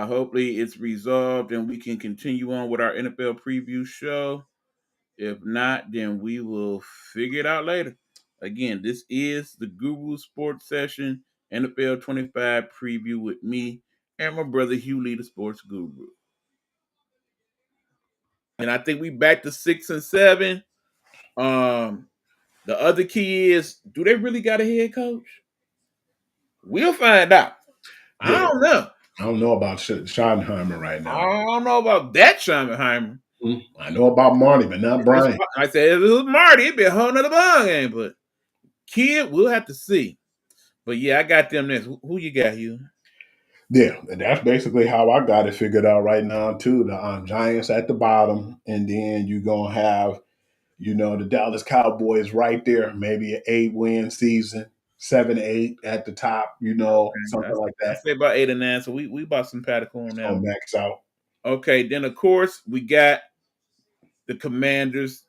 Hopefully it's resolved and we can continue on with our NFL preview show. If not, then we will figure it out later. Again, this is the Guru Sports Session NFL 25 preview with me and my brother Hugh Lee, the Sports Guru. And I think we back to 6-7. Um, the other key is, do they really got a head coach? We'll find out. I Yeah, don't know. I don't know about Schottenheimer right I now. don't know about that Schottenheimer. I know about Marty, but not Brian. I said if it was Marty, it'd be a whole nother ball game. But kid, we'll have to see. But yeah, I got them next. Who you got, Hugh? Yeah, and that's basically how I got it figured out right now too. The Giants at the bottom, and then you're gonna have, the Dallas Cowboys right there, maybe an 8-win season, 7, 8 at the top, Okay, something like I that. say about 8 and 9. So we about some on It's that gonna one. max out. Okay, then of course we got the Commanders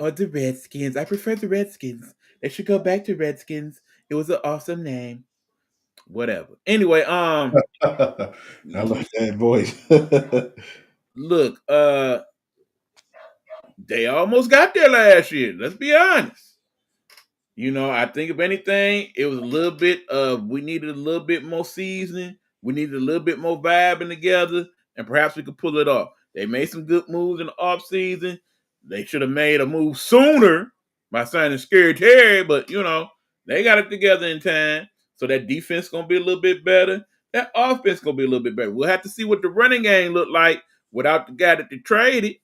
or the Redskins. I prefer the Redskins. They should go back to Redskins. It was an awesome name. Whatever. Anyway, I like that voice. look, they almost got there last year. Let's be honest. I think if anything, it was a little bit of we needed a little bit more seasoning. We needed a little bit more vibing together, and perhaps we could pull it off. They made some good moves in the offseason. They should have made a move sooner by signing Scary Terry, but they got it together in time. So that defense gonna be a little bit better. That offense gonna be a little bit better. We'll have to see what the running game look like without the guy that they traded.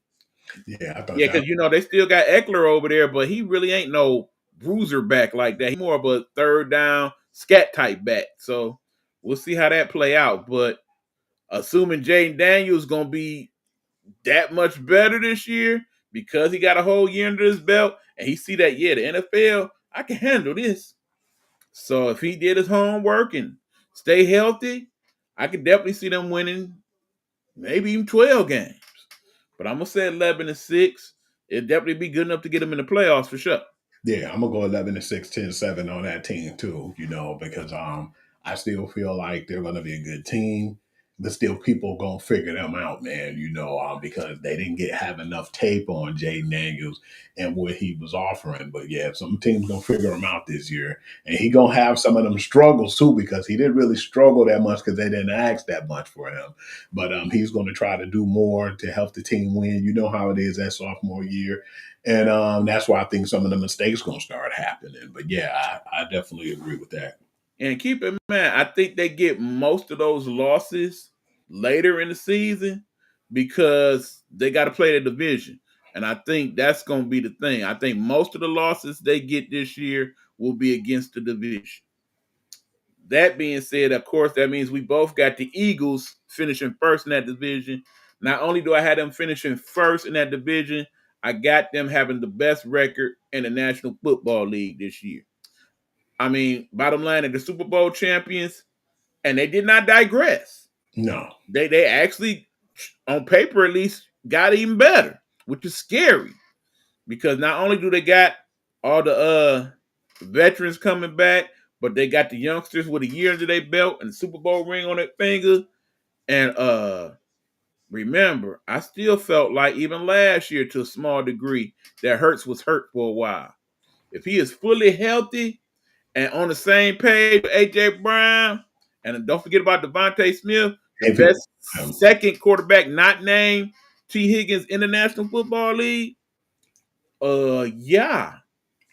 Yeah, I thought Yeah, that. because they still got Eckler over there, but he really ain't no bruiser back like that. He's more of a third down scat type back. So we'll see how that play out. But assuming Jaden Daniels gonna be that much better this year because he got a whole year under his belt and he see that the NFL, I can handle this. So if he did his homework and stay healthy, I could definitely see them winning maybe even 12 games. But I'm gonna say 11-6. It'd definitely be good enough to get them in the playoffs for sure. Yeah, I'm gonna go 11-6, 10-7 on that team too. Because I still feel like they're gonna be a good team, but still people gonna figure them out, man. Because they didn't have enough tape on Jaden Daniels and what he was offering. But yeah, some teams gonna figure him out this year, and he gonna have some of them struggles too because he didn't really struggle that much because they didn't ask that much for him. But he's gonna try to do more to help the team win. You know how it is that sophomore year. And that's why I think some of the mistakes going to start happening. But yeah, I definitely agree with that. And keep in mind, I think they get most of those losses later in the season because they got to play the division. And I think that's going to be the thing. I think most of the losses they get this year will be against the division. That being said, of course, that means we both got the Eagles finishing first in that division. Not only do I have them finishing first in that division, I got them having the best record in the National Football League this year. I mean, bottom line, they're the Super Bowl champions, and they did not digress. No. They actually, on paper at least, got even better, which is scary because not only do they got all the veterans coming back, but they got the youngsters with a year under their belt and the Super Bowl ring on their finger. And remember, I still felt like even last year to a small degree that Hurts was hurt for a while. If he is fully healthy and on the same page with AJ Brown, and don't forget about Devontae Smith, the If he, best second quarterback not named T. Higgins in the National Football League. Yeah,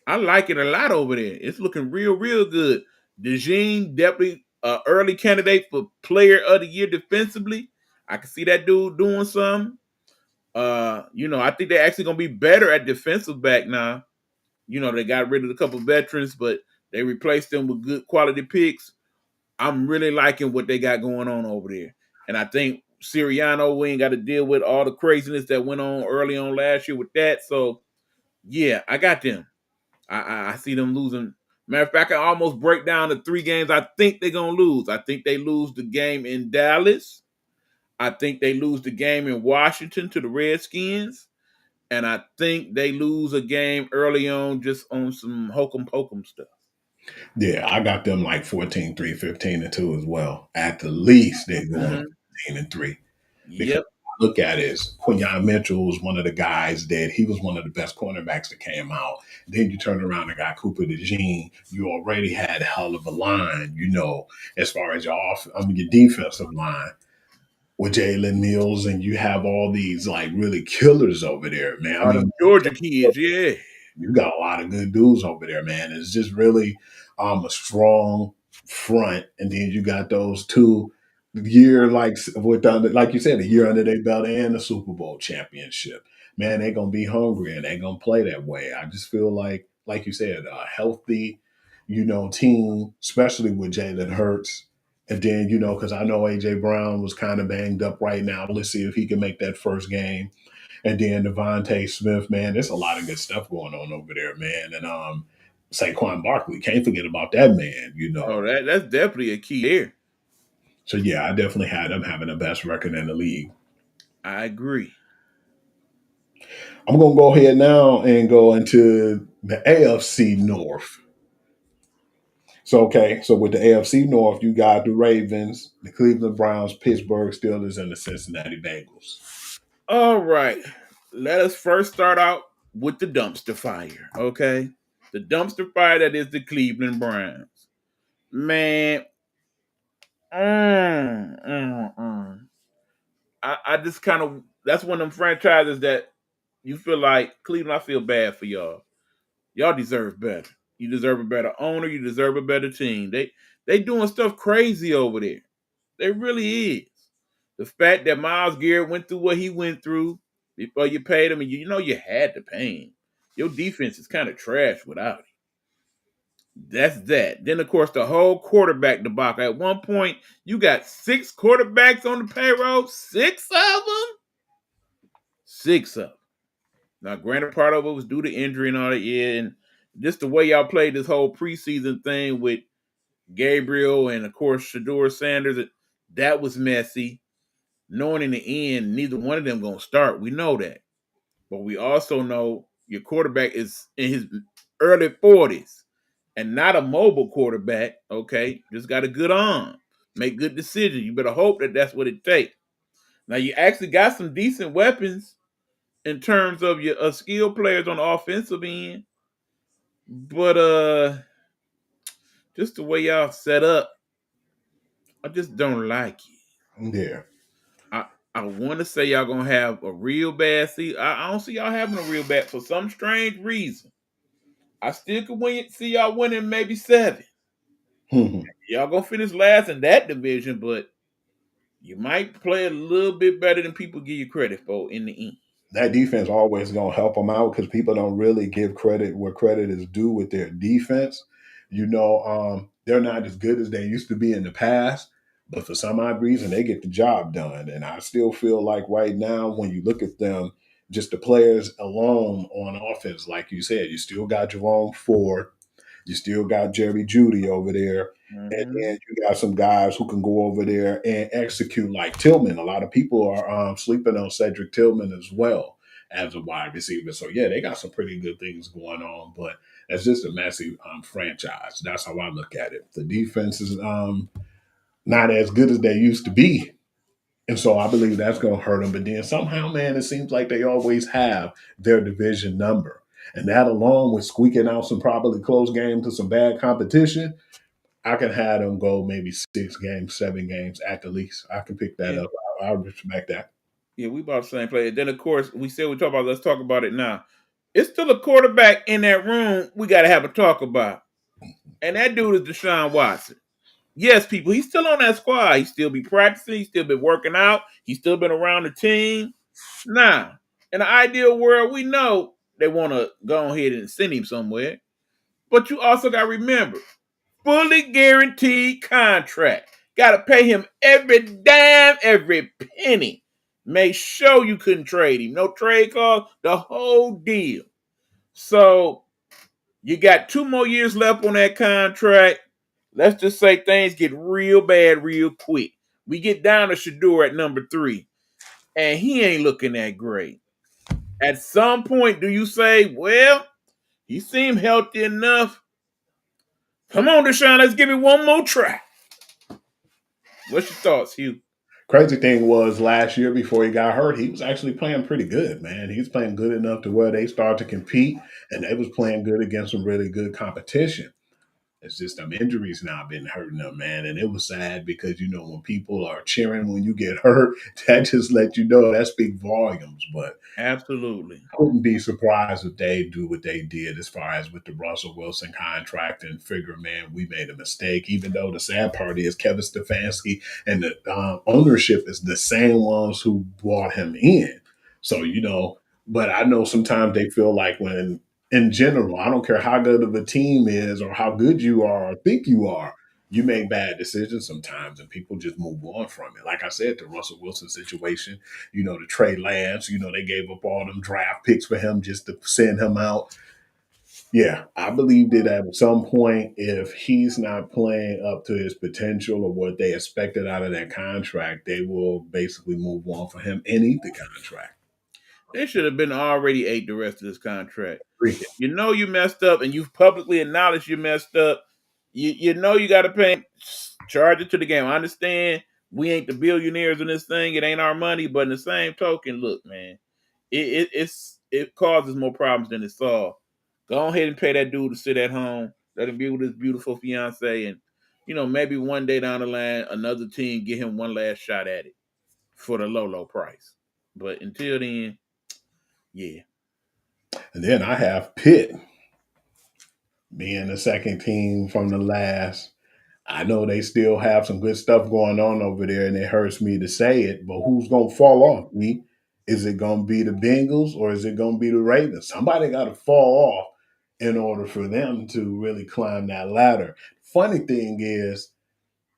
I like it a lot over there. It's looking real, real good. DeJean definitely early candidate for Player of the Year defensively. I can see that dude doing something. I think they're actually gonna be better at defensive back now. They got rid of a couple veterans, but they replaced them with good quality picks. I'm really liking what they got going on over there. And I think Sirianni, we ain't got to deal with all the craziness that went on early on last year with that. So, yeah, I got them. I see them losing. Matter of fact, I almost break down the 3 games I think they're going to lose. I think they lose the game in Dallas. I think they lose the game in Washington to the Redskins. And I think they lose a game early on just on some hokum pokum stuff. Yeah, I got them like 14-3, 15-2 as well. At the least, they're going Mhm. 15-3. Because Yep. look at it, Quinyon Mitchell was one of the guys that he was one of the best cornerbacks that came out. Then you turn around and got Cooper DeJean. You already had a hell of a line, as far as your defensive line with Jalen Mills, and you have all these like really killers over there, man. I All mean, them Georgia kids, yeah. you got a lot of good dudes over there, man. It's just really a strong front, and then you got those 2 year like you said, a year under their belt and the Super Bowl championship. Man, they're gonna be hungry and they're gonna play that way. I just feel like you said, a healthy, team, especially with Jalen Hurts. And then, because I know AJ Brown was kind of banged up right now. Let's see if he can make that first game. And then Devontae Smith, man, there's a lot of good stuff going on over there, man. And Saquon Barkley, can't forget about that man. Oh, that's definitely a key there. So yeah, I definitely had them having the best record in the league. I agree. I'm gonna go ahead now and go into the AFC North. So with the AFC North, you got the Ravens, the Cleveland Browns, Pittsburgh Steelers, and the Cincinnati Bengals. All right. Let us first start out with the dumpster fire, okay? The dumpster fire that is the Cleveland Browns. Man, mm, mm, mm. I just kind of, that's one of them franchises that you feel like, Cleveland, I feel bad for y'all. Y'all deserve better. You deserve a better owner. You deserve a better team. They doing stuff crazy over there. They really is. The fact that Myles Garrett went through what he went through before you paid him, and you know you had to pay him. Your defense is kind of trash without him. That's that. Then of course the whole quarterback debacle. At one point, you got 6 quarterbacks on the payroll. 6 of them. 6 of them. Now, granted, part of it was due to injury and all that. Yeah, and just the way y'all played this whole preseason thing with Gabriel and of course Shador Sanders, that was messy. Knowing in the end, neither one of them gonna start. We know that. But we also know your quarterback is in his early 40s and not a mobile quarterback, okay? Just got a good arm. Make good decisions. You better hope that that's what it takes. Now, you actually got some decent weapons in terms of your skilled players on the offensive end. But just the way y'all set up, I just don't like it. Yeah. I I want to say y'all gonna have a real bad season. I don't see y'all having a real bad for some strange reason. I still could see y'all winning maybe 7. Y'all gonna finish last in that division, but you might play a little bit better than people give you credit for in the end. That defense always gonna help them out because people don't really give credit where credit is due with their defense. They're not as good as they used to be in the past, but for some odd reason they get the job done. And I still feel like right now, when you look at them, just the players alone on offense, like you said, you still got Jerome Ford, you still got Jerry Judy over there. And Mm-hmm. then you got some guys who can go over there and execute like Tillman. A lot of people are sleeping on Cedric Tillman as well as a wide receiver. So, yeah, they got some pretty good things going on, but it's just a massive franchise. That's how I look at it. The defense is not as good as they used to be. And so I believe that's going to hurt them. But then somehow, man, it seems like they always have their division number. And that along with squeaking out some probably close games to some bad competition, I can have them go maybe 6 games, 7 games at the least. I can pick that Yeah, up. I respect that. yeah, we about the same player. Then of course we said we talk about. Let's talk about it now. It's still a quarterback in that room. We got to have a talk about, and that dude is Deshaun Watson. Yes, people, he's still on that squad. He still be practicing. He still been working out. He's still been around the team. Now, in the ideal world, we know they want to go ahead and send him somewhere. But you also got to remember, fully guaranteed contract. Got to pay him every dime, every penny. Make sure you couldn't trade him. No trade clause, the whole deal. So you got 2 more years left on that contract. Let's just say things get real bad real quick. We get down to Shador at number 3, and he ain't looking that great. At some point, do you say, well, he seemed healthy enough Come on, Deshaun, let's give it one more try. What's your thoughts, Hugh? Crazy thing was last year before he got hurt, he was actually playing pretty good, man. He was playing good enough to where they started to compete, and they was playing good against some really good competition. It's just them injuries now been hurting them, man. And it was sad because when people are cheering when you get hurt, that just let you know that speaks volumes. But Absolutely. I wouldn't be surprised if they do what they did as far as with the Russell Wilson contract and figure, man, we made a mistake. Even though the sad part is Kevin Stefanski and the ownership is the same ones who brought him in. So, but I know sometimes they feel like when, in general, I don't care how good of a team is or how good you are or think you are, you make bad decisions sometimes and people just move on from it. Like I said, the Russell Wilson situation, to Trey Lance. They gave up all them draft picks for him just to send him out. Yeah, I believe that at some point, if he's not playing up to his potential or what they expected out of that contract, they will basically move on for him and eat the contract. They should have been already ate the rest of this contract. You know you messed up, and you've publicly acknowledged you messed up. You know you got to pay, charge it to the game. I understand we ain't the billionaires in this thing; it ain't our money. But in the same token, look, man, it causes more problems than it solves. Go ahead and pay that dude to sit at home, let him be with his beautiful fiance, and maybe one day down the line, another team get him one last shot at it for the low price. But until then, yeah. And then I have Pitt being the second team from the last. I know they still have some good stuff going on over there, and it hurts me to say it, but who's going to fall off? Me? Is it going to be the Bengals or is it going to be the Ravens? Somebody got to fall off in order for them to really climb that ladder. Funny thing is,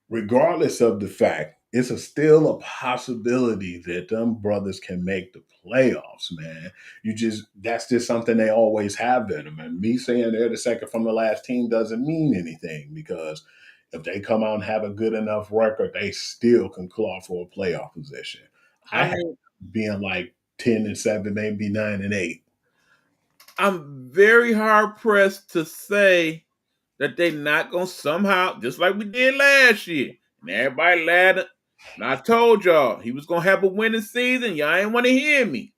regardless of the fact, it's still a possibility that them brothers can make the playoffs, man. That's just something they always have in them. And me saying they're the second from the last team doesn't mean anything because if they come out and have a good enough record, they still can claw for a playoff position. I I have mean, being like 10-7, maybe 9-8. I'm very hard pressed to say that they not gonna somehow, just like we did last year, and everybody laughed. And I told y'all he was gonna have a winning season. Y'all ain't want to hear me.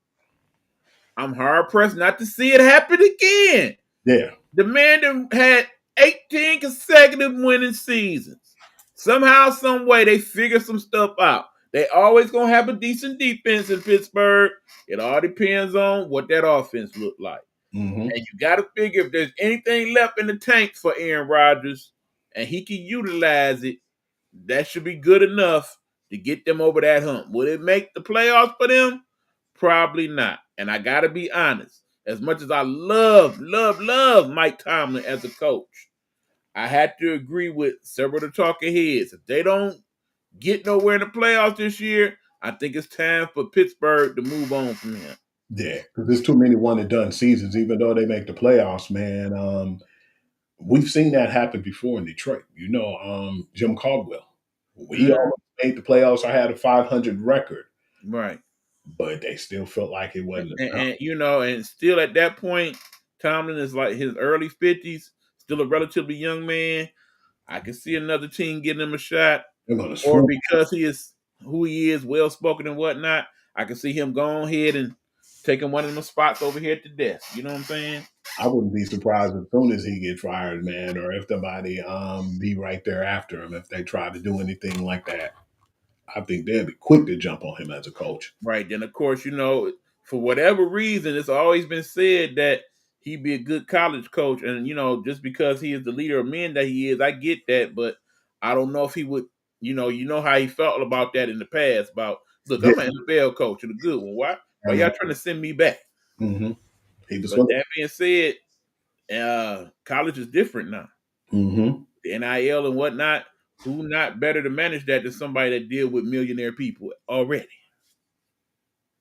I'm hard pressed not to see it happen again. Yeah. The man done had 18 consecutive winning seasons. Somehow, some way, they figure some stuff out. They always gonna have a decent defense in Pittsburgh. It all depends on what that offense look like. Mm-hmm. And you got to figure if there's anything left in the tank for Aaron Rodgers and he can utilize it, that should be good enough to get them over that hump. Will it make the playoffs for them? Probably not. And I got to be honest. As much as I love Mike Tomlin as a coach, I had to agree with several of the talking heads. If they don't get nowhere in the playoffs this year, I think it's time for Pittsburgh to move on from him. Yeah, because there's too many one and done seasons, even though they make the playoffs, man. We've seen that happen before in Detroit. Jim Caldwell. We Mm-hmm. almost made the playoffs. I had a 500 record, Right. but they still felt like it wasn't enough. And still at that point, Tomlin is like his early 50s, still a relatively young man. I can see another team getting him a shot, They're going to or swoop. because he is who he is, well spoken and whatnot. I can see him going ahead and taking one of them spots over here at the desk. You know what I'm saying? I wouldn't be surprised as soon as he gets fired, man, or if somebody be right there after him if they try to do anything like that. I think they'd be quick to jump on him as a coach. Right. Then, of course, for whatever reason, it's always been said that he'd be a good college coach. And, just because he is the leader of men that he is, I get that. But I don't know if he would, how he felt about that in the past about, look, Yeah. I'm an NFL coach and a good one. Why y'all trying to send me back? Mm-hmm. He was But going that being said, college is different now. to. The NIL and whatnot, who not better to manage that than somebody that deal with millionaire people already?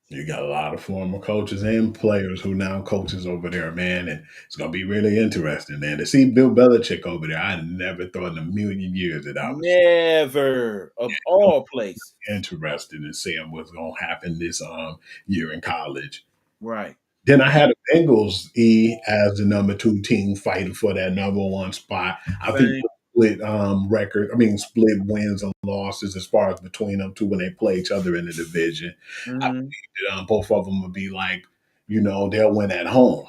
You got a lot of former coaches and players who now coaches over there, man, and it's gonna be really interesting, man. To see Bill Belichick over there, I never thought in a million years that I was Never, of all places. interested in seeing what's gonna happen this year in college. Right. Then I had the Bengals as the number 2 team fighting for that number 1 spot. I think Same. split record. I mean, split wins and losses as far as between them two when they play each other in the division. I Mm-hmm. think that both of them would be like, they'll win at home.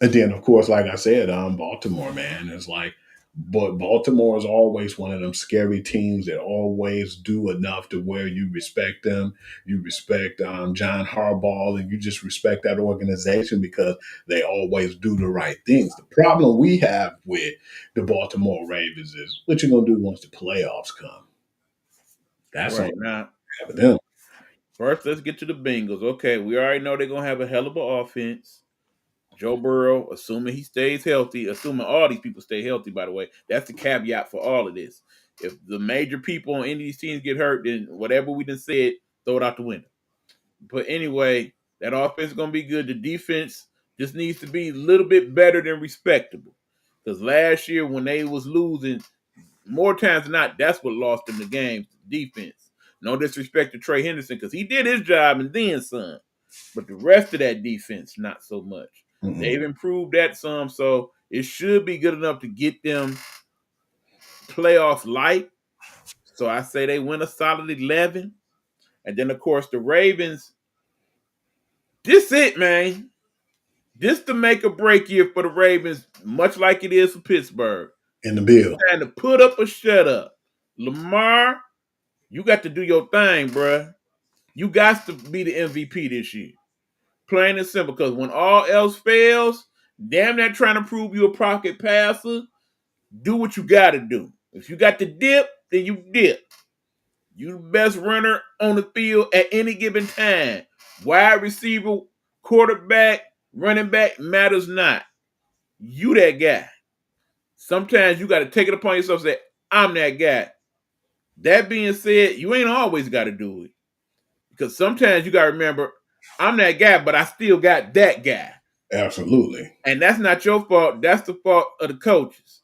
And then, of course, like I said, Baltimore, man, is like, but Baltimore is always one of them scary teams that always do enough to where you respect them. You respect John Harbaugh, and you just respect that organization because they always do the right things. The problem we have with the Baltimore Ravens is what you gonna do once the playoffs come. That's Right on now, them. first let's get to the Bengals. Okay, we already know they're gonna have a hell of an offense. Joe Burrow, assuming he stays healthy, assuming all these people stay healthy, by the way, that's the caveat for all of this. If the major people on any of these teams get hurt, then whatever we just said, throw it out the window. But anyway, that offense is going to be good. The defense just needs to be a little bit better than respectable. Because last year when they was losing, more times than not, that's what lost them the game, defense. No disrespect to Trey Henderson because he did his job and then some. But the rest of that defense, not so much. Mm-mm. They've improved that some, so it should be good enough to get them playoff light. So I say they win a solid 11. And then, of course, the Ravens, this it, man. This the make or break year for the Ravens, much like it is for Pittsburgh. In the bill. Time to put up or shut up. Lamar, you got to do your thing, bruh. You got to be the MVP this year. Plain and simple, because when all else fails, damn that trying to prove you a pocket passer, do what you got to do. If you got to dip, then you dip. You the best runner on the field at any given time. Wide receiver, quarterback, running back, matters not. You that guy. Sometimes you got to take it upon yourself and say, I'm that guy. That being said, you ain't always got to do it. Because sometimes you got to remember, I'm that guy, but I still got that guy. Absolutely. And that's not your fault. That's the fault of the coaches.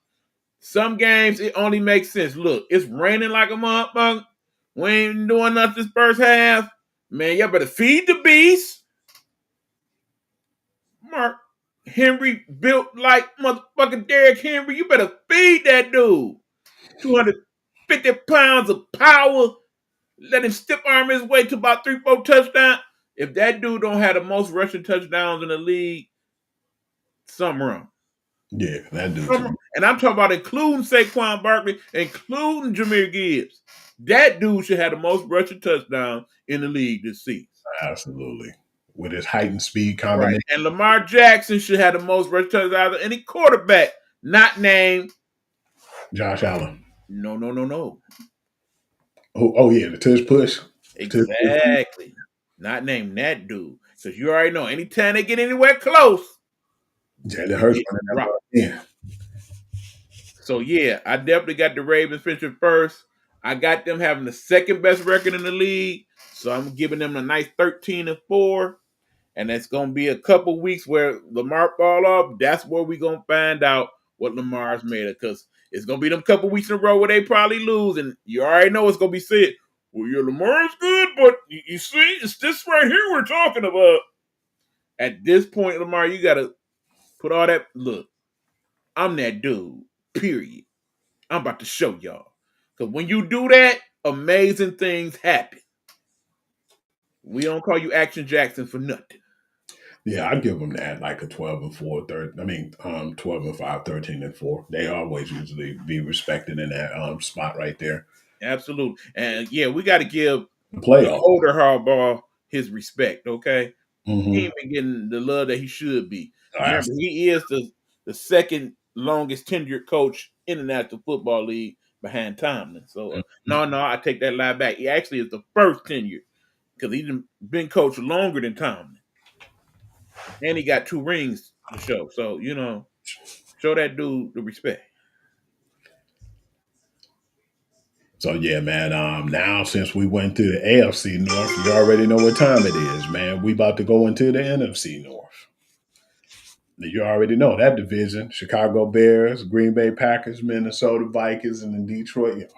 Some games, it only makes sense. Look, it's raining like a motherfucker. We ain't doing nothing this first half. Man, y'all better feed the beast. Mark Henry built like motherfucking Derrick Henry. You better feed that dude. 250 pounds of power. Let him stiff arm his way to about 3-4 touchdowns. If that dude don't have the most rushing touchdowns in the league, something wrong. Yeah, that dude's. And I'm talking about including Saquon Barkley, including Jahmyr Gibbs. That dude should have the most rushing touchdowns in the league this season. Absolutely. With his height and speed Right. combination. And Lamar Jackson should have the most rushing touchdowns of any quarterback not named Josh Allen. No. Oh yeah, the tush push. Exactly. Not named that dude. Because you already know, anytime they get anywhere close, Jalen Hurts. Yeah. So yeah, I definitely got the Ravens finishing first. I got them having the second best record in the league. So I'm giving them a nice 13-4. And it's gonna be a couple weeks where Lamar fall off. That's where we're gonna find out what Lamar's made of. Because it's gonna be them couple weeks in a row where they probably lose. And you already know it's gonna be said. Well, your Lamar's good, but you see, it's this right here we're talking about. At this point, Lamar, you gotta put all that. Look, I'm that dude. Period. I'm about to show y'all. Because when you do that, amazing things happen. We don't call you Action Jackson for nothing. Yeah, I'd give them that like a 12-4, 12-5, 13-4. They always usually be respected in that spot right there. Absolutely. And yeah, we got to give The the playoff. older Harbaugh his respect, okay? Mm-hmm. He ain't been getting the love that he should be. Remember, he is the second longest tenured coach in the National Football League behind Tomlin. So, no, I take that lie back. He actually is the first tenured because he's been coached longer than Tomlin. And he got 2 rings to show. So, show that dude the respect. So yeah, man. Now since we went to the AFC North, you already know what time it is, man. We about to go into the NFC North. You already know that division: Chicago Bears, Green Bay Packers, Minnesota Vikings, and the Detroit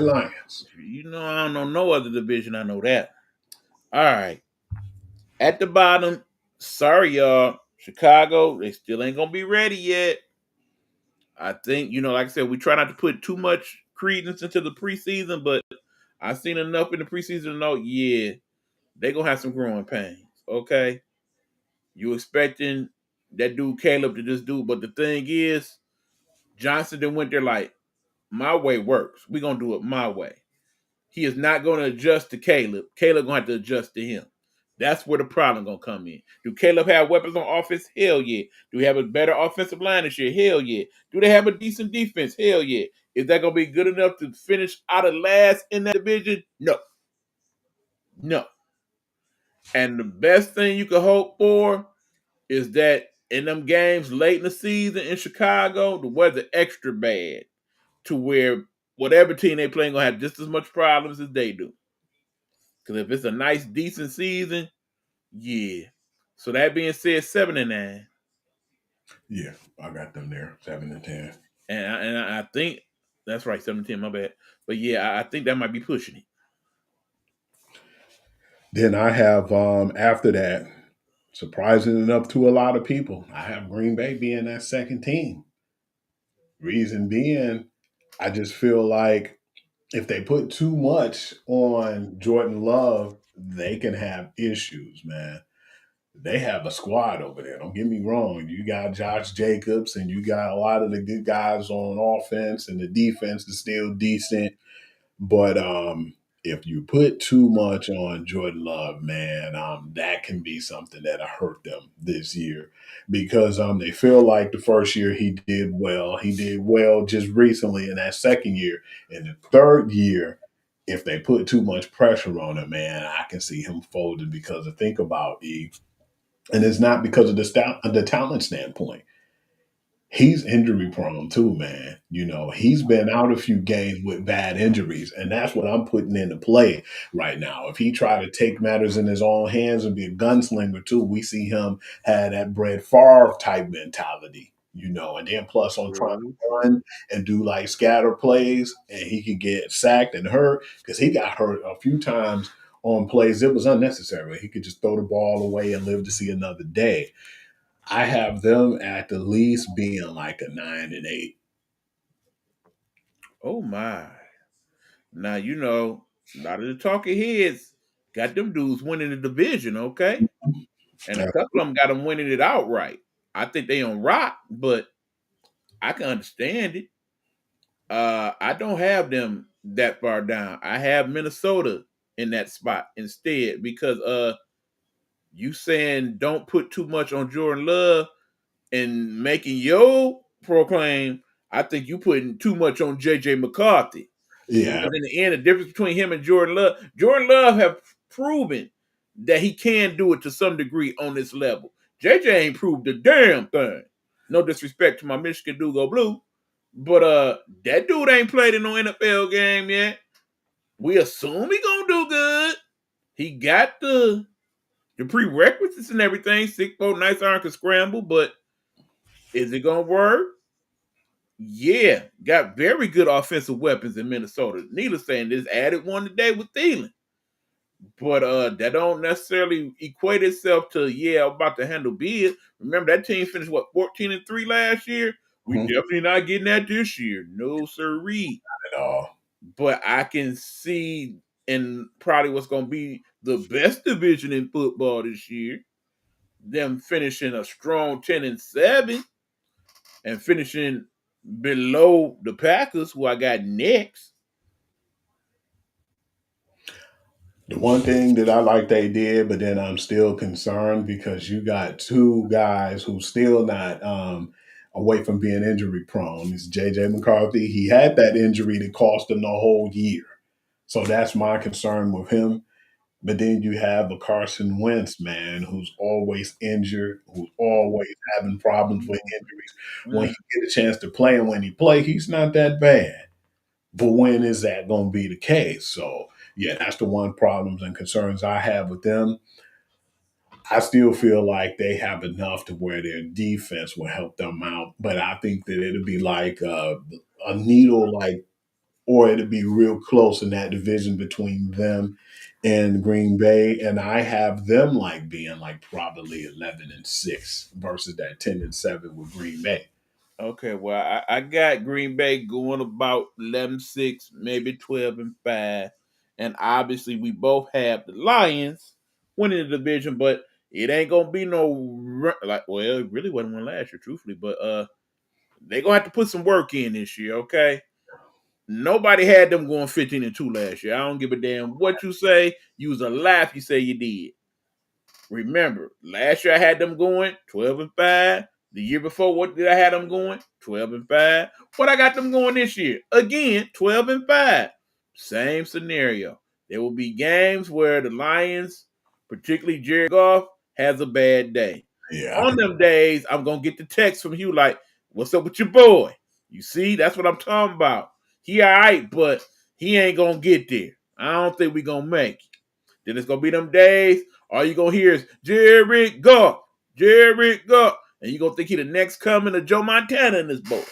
Lions. I don't know no other division. I know that. All right. At the bottom, Sorry, y'all. Chicago, they still ain't gonna be ready yet. I think, like I said, we try not to put too much credence into the preseason, but I've seen enough in the preseason to know, yeah, they gonna have some growing pains. Okay. You expecting that dude Caleb to just do, but the thing is, Johnson then went there like, my way works. We're gonna do it my way. He is not gonna adjust to Caleb. Caleb gonna have to adjust to him. That's where the problem gonna come in. Do Caleb have weapons on offense? Hell yeah. Do we have a better offensive line this year? Hell yeah. Do they have a decent defense? Hell yeah. Is that gonna be good enough to finish out of last in that division? No. No. And the best thing you can hope for is that in them games late in the season in Chicago, the weather extra bad to where whatever team they playing gonna have just as much problems as they do. Because if it's a nice, decent season, yeah. So that being said, 7-9, Yeah, I got them there, 7 and 10. and I think that's right, 7-10. My bad, but yeah, I think that might be pushing it. Then I have after that, surprising enough to a lot of people, I have Green Bay being that second team. Reason being, I just feel like if they put too much on Jordan Love, they can have issues, man. They have a squad over there. Don't get me wrong. You got Josh Jacobs and you got a lot of the good guys on offense, and the defense is still decent. But if you put too much on Jordan Love, man, that can be something that'll hurt them this year because they feel like the first year he did well. He did well just recently in that second year. In the third year, if they put too much pressure on him, man, I can see him folding because of think about E. And it's not because of the talent standpoint. He's injury prone too, man. He's been out a few games with bad injuries, and that's what I'm putting into play right now. If he try to take matters in his own hands and be a gunslinger too, we see him have that Brett Favre type mentality, and then plus on trying True, to true. run and do like scatter plays, and he could get sacked and hurt because he got hurt a few times on plays it was unnecessary. He could just throw the ball away and live to see another day. I have them at the least being like a 9 and 8. Oh my! Now a lot of the talking heads got them dudes winning the division, okay, and a Uh, couple of them got them winning it outright. I think they on rock, but I can understand it. I don't have them that far down. I have Minnesota in that spot instead because you saying don't put too much on Jordan Love and making your proclaim, I think you putting too much on JJ McCarthy. yeah, Because in the end, the difference between him and Jordan Love have proven that he can do it to some degree on this level. JJ ain't proved a damn thing. No disrespect to my Michigan dude go blue, but that dude ain't played in no NFL game yet. We assume he gonna do good. He got the prerequisites and everything. 6'4", nice arm, can scramble, but is it gonna work? Yeah, got very good offensive weapons in Minnesota. Needless saying, this added one today with Thielen, but that don't necessarily equate itself to I'm about to handle big. Remember that team finished 14-3 last year. We mhm, definitely not getting that this year, no sirree. at all. But I can see in probably what's going to be the best division in football this year, them finishing a strong 10-7 and finishing below the Packers, who I got next. The one thing that I like they did, but then I'm still concerned because you got two guys who still not away from being injury prone. It's JJ McCarthy. He had that injury that cost him the whole year. So that's my concern with him. But then you have a Carson Wentz, man, who's always injured, who's always having problems with injuries. When Mm. he get a chance to play and when he play, he's not that bad. But when is that going to be the case? So, yeah, that's the one problems and concerns I have with them. I still feel like they have enough to where their defense will help them out. But I think that it'll be like a needle, like, or it'll be real close in that division between them in Green Bay, and I have them like being like probably 11-6 versus that 10-7 with Green Bay. Okay, well, I got Green Bay going about 11-6, maybe 12-5. And obviously, we both have the Lions winning the division, but it ain't going to be like, well, it really wasn't one last year, truthfully, but they're going to have to put some work in this year, okay? Nobody had them going 15-2 last year. I don't give a damn what you say. You was a laugh, you say you did. Remember, last year I had them going 12-5. The year before, what did I have them going? 12-5. What I got them going this year? Again, 12-5. Same scenario. There will be games where the Lions, particularly Jared Goff, has a bad day. Yeah, On them days, I'm gonna get the text from you like, "What's up with your boy?" You see, that's what I'm talking about. He all right, but he ain't gonna get there. I don't think we gonna make it. Then it's gonna be them days. All you gonna hear is Jared Goff, Jared Goff, and you gonna think he the next coming of Joe Montana in this boat.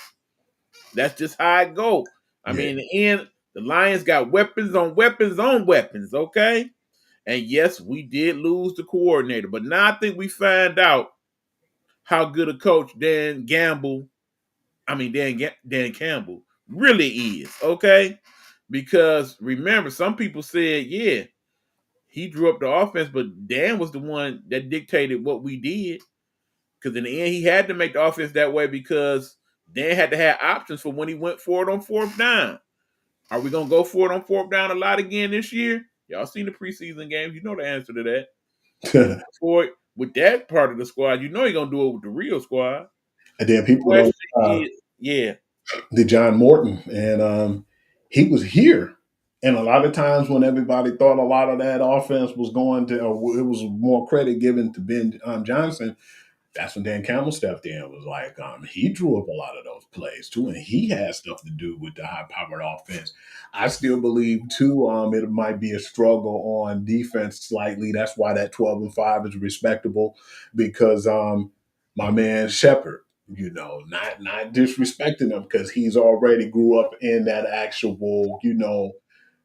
That's just how it go. I yeah, mean, in the end, the Lions got weapons on weapons on weapons. Okay, and yes, we did lose the coordinator, but now I think we find out how good a coach Dan Campbell really is. Okay, because remember, some people said, yeah, he drew up the offense, but Dan was the one that dictated what we did. Because in the end, he had to make the offense that way because Dan had to have options for when he went for it on fourth down. Are we gonna go for it on fourth down a lot again this year? Y'all seen the preseason games, you know the answer to that. and For it with that part of the squad, you know you're gonna do it with the real squad. then The people question don't is, yeah, the John Morton, and he was here. And a lot of times when everybody thought a lot of that offense was going to, or it was more credit given to Ben Johnson, that's when Dan Campbell stepped in. Was like he drew up a lot of those plays too, and he had stuff to do with the high powered offense. I still believe too. It might be a struggle on defense slightly. That's why that 12-5 is respectable because my man Shepard, not disrespecting him because he's already grew up in that actual,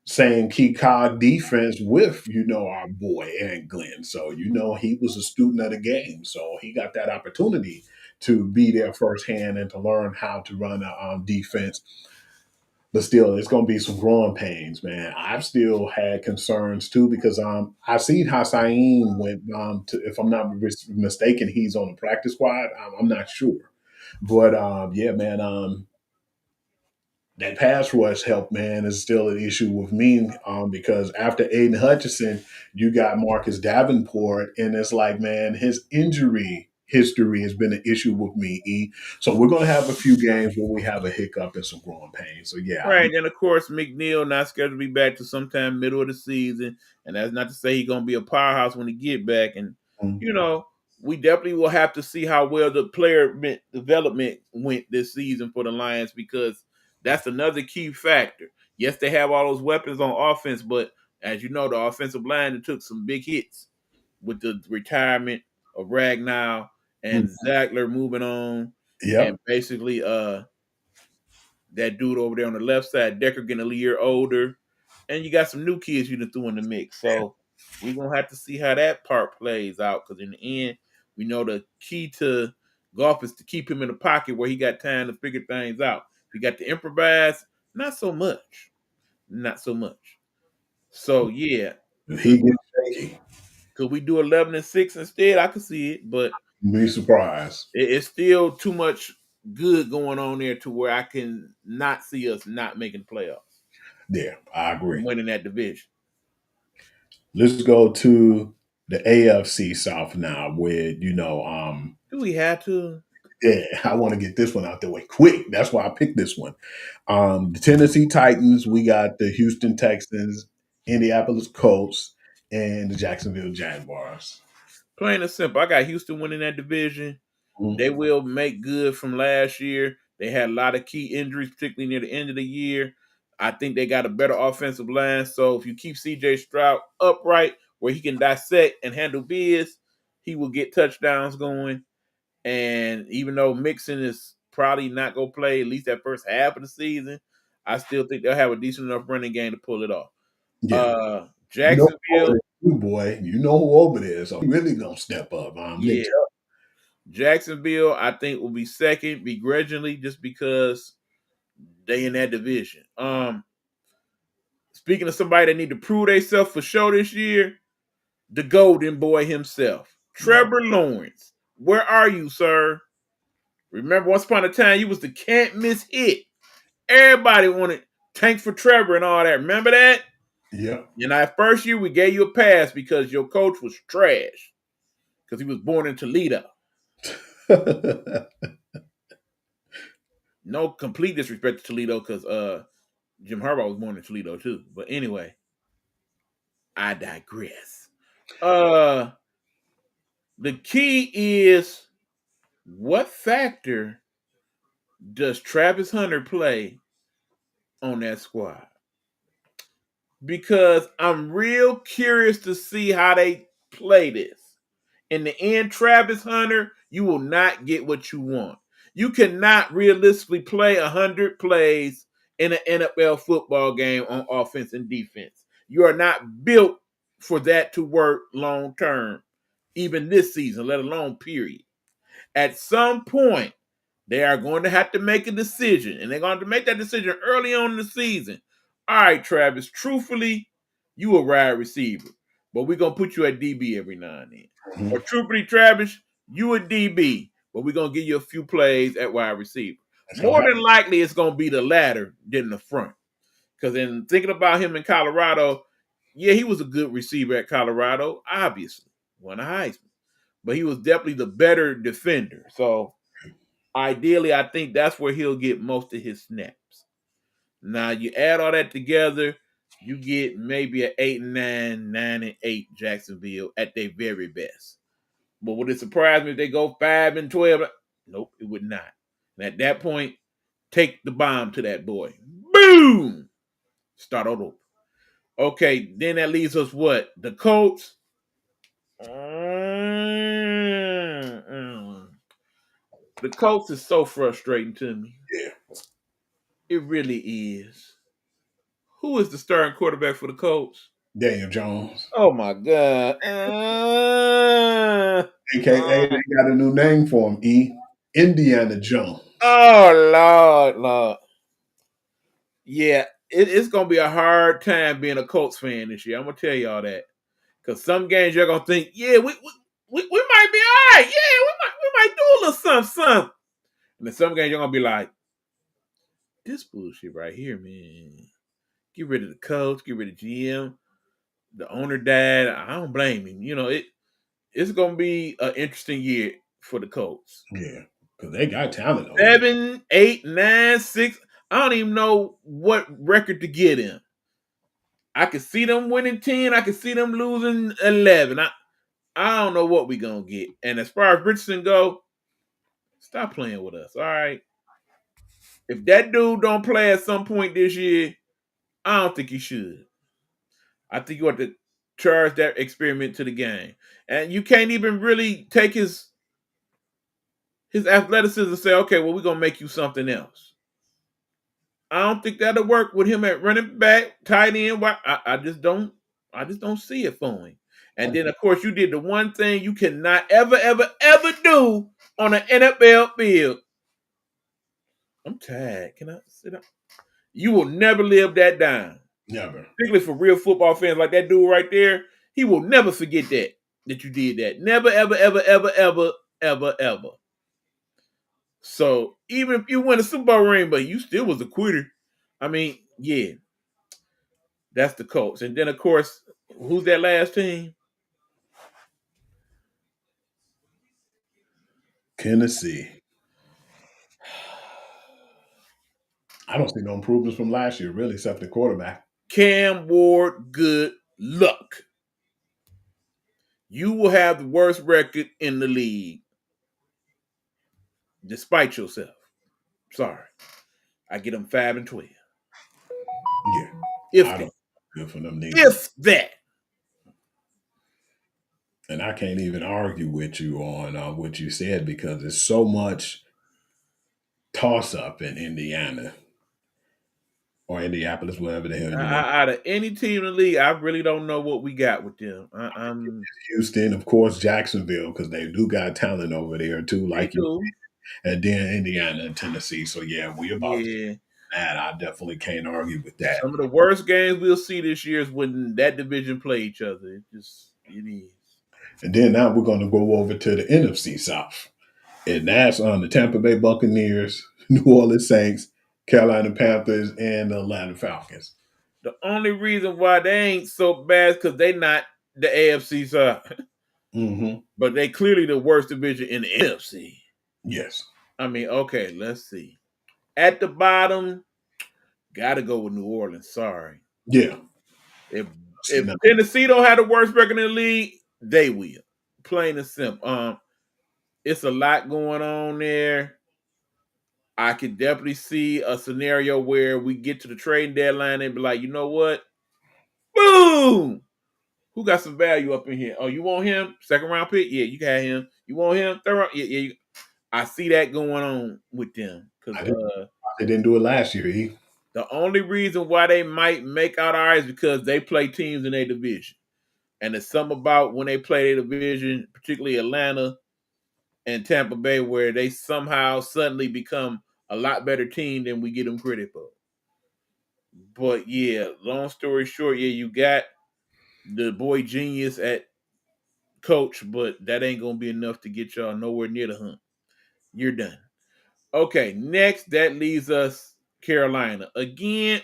same key cog defense with, our boy Aaron Glenn. So, he was a student of the game. So he got that opportunity to be there firsthand and to learn how to run a defense. But still, it's going to be some growing pains, man. I've still had concerns too because I've seen how Saeed went to, if I'm not mistaken, he's on the practice squad. I'm not sure. But yeah, man, that pass rush help, man, is still an issue with me because after Aiden Hutchinson, you got Marcus Davenport, and it's like, man, his injury history has been an issue with me. So we're going to have a few games where we have a hiccup and some growing pains. So yeah, right. And of course, McNeil not scheduled to be back to sometime middle of the season, and that's not to say he's gonna be a powerhouse when he get back. And mm, you know, we definitely will have to see how well the development went this season for the Lions because that's another key factor. Yes, they have all those weapons on offense, but as you know, the offensive line took some big hits with the retirement of Ragnow mm, and Zagler moving on, and yep, basically that dude over there on the left side, Decker, getting a year older, and you got some new kids you done threw in the mix. So we're gonna have to see how that part plays out because in the end, we know the key to golf is to keep him in the pocket where he got time to figure things out. If he got to improvise, not so much, not so much. So yeah, if he gets shaky, could we do 11-6 instead? I could see it, but be surprised. it's still too much good going on there to where I can not see us not making playoffs Yeah, I and agree. winning that division. Let's go to the AFC South now, with Do we have to? yeah, I want to get this one out the way quick. That's why I picked this one. The Tennessee Titans, we got the Houston Texans, Indianapolis Colts, and the Jacksonville Jaguars. Plain and simple. I got Houston winning that division. Mhm. They will make good from last year. They had a lot of key injuries, particularly near the end of the year. I think they got a better offensive line. So if you keep CJ Stroud upright where he can dissect and handle biz, he will get touchdowns going. And even though Mixon is probably not going to play at least that first half of the season, I still think they'll have a decent enough running game to pull it off. Yeah, You know who over Jacksonville, there, boy. You know who over there. So he really gonna step up. Nick yeah. Jacksonville, I think, will be second begrudgingly just because they in that division. Speaking of somebody that need to prove themselves for sure this year, the golden boy himself, Chubb. Trevor Lawrence. Where are you, sir? Remember, once upon a time, you was the can't miss hit. Everybody wanted tank for Trevor and all that. Remember that? Yeah. In our first year, we gave you a pass because your coach was trash because he was born in Toledo. No complete disrespect to Toledo because Jim Harbaugh was born in Toledo too. But anyway, I digress. The key is what factor does Travis Hunter play on that squad? Because I'm real curious to see how they play this. In the end, Travis Hunter, you will not get what you want. You cannot realistically play 100 plays in an NFL football game on offense and defense. You are not built for that to work long term, even this season, let alone period. At some point, they are going to have to make a decision, and they're going to make that decision early on in the season. All right, Travis, truthfully, you a wide receiver, but we're going to put you at DB every now and then. Mhm. Or truthfully, Travis, you a DB, but we're going to give you a few plays at wide receiver. More than likely, it's going to be the latter than the front. Because in thinking about him in Colorado, yeah, he was a good receiver at Colorado, obviously. Won a Heisman. But he was definitely the better defender. So ideally, I think that's where he'll get most of his snaps. Now, you add all that together, you get maybe an 8-9, 9-8 Jacksonville at their very best. But would it surprise me if they go 5-12? Nope, it would not. And at that point, take the bomb to that boy. Boom! Start all over. Okay, then that leaves us what? The Colts. The Colts is so frustrating to me. Yeah. It really is. Who is the starting quarterback for the Colts? Daniel Jones. Oh my God. AKA, they got a new name for him, Indiana Jones. Oh Lord, Lord. Yeah, it's gonna be a hard time being a Colts fan this year. I'm gonna tell y'all that. Because some games you're gonna think, yeah, we might be all right. Yeah, we might do a little something. And then some games you're gonna be like, this bullshit right here, man. Get rid of the coach, get rid of GM. The owner died. I don't blame him. You know, it's gonna be an interesting year for the Colts. Yeah, because they got talent. 7, 8, 9, 6. I don't even know what record to get in. I could see them winning 10. I could see them losing 11. I don't know what we're gonna get. And as far as Richardson go, stop playing with us. All right. If that dude don't play at some point this year, I don't think he should. I think you have to charge that experiment to the game. And you can't even really take his athleticism and say, okay, well, we're gonna make you something else. I don't think that'll work with him at running back, tight end. I just don't see it for him. And then of course you did the one thing you cannot ever, ever, ever do on an NFL field. I'm tired. Can I sit down? You will never live that down. Never. Particularly for real football fans like that dude right there. He will never forget that you did that. Never, ever, ever, ever, ever, ever, ever. So even if you win a Super Bowl ring, but you still was a quitter. I mean, yeah, that's the Colts. And then of course, who's that last team? Tennessee. I don't see no improvements from last year, really, except for the quarterback. Cam Ward, good luck. You will have the worst record in the league, despite yourself. Sorry, I get them 5-12. Yeah, If I that. don't good for them neither. If that. And I can't even argue with you on what you said because there's so much toss up in Indiana or Indianapolis, whatever the hell you want. Out of any team in the league, I really don't know what we got with them. Houston, of course, Jacksonville, because they do got talent over there too, They like you, do. and then Indiana and Tennessee. So yeah, we about Yeah. that. I definitely can't argue with that. Some of the worst games we'll see this year is when that division play each other. It is. And then now we're going to go over to the NFC South, and that's on the Tampa Bay Buccaneers, New Orleans Saints, Carolina Panthers, and the Atlanta Falcons. The only reason why they ain't so bad is because they not the AFC side. Mm-hmm. But they clearly the worst division in the NFC. Yes. I mean, okay, let's see. At the bottom, gotta go with New Orleans. Sorry. Yeah. If Tennessee don't have the worst record in the league, they will. Plain and simple. It's a lot going on there. I could definitely see a scenario where we get to the trading deadline and be like, you know what? Boom! Who got some value up in here? Oh, you want him? Second round pick? Yeah, you got him. You want him? Third round? Yeah. I see that going on with them because they didn't do it last year. The only reason why they might make out all right is because they play teams in their division, and it's something about when they play their division, particularly Atlanta and Tampa Bay, where they somehow suddenly become a lot better team than we get them credit for. But yeah, long story short, yeah, you got the boy genius at coach, but that ain't gonna be enough to get y'all nowhere near the hunt. You're done. Okay, next that leaves us Carolina. Again,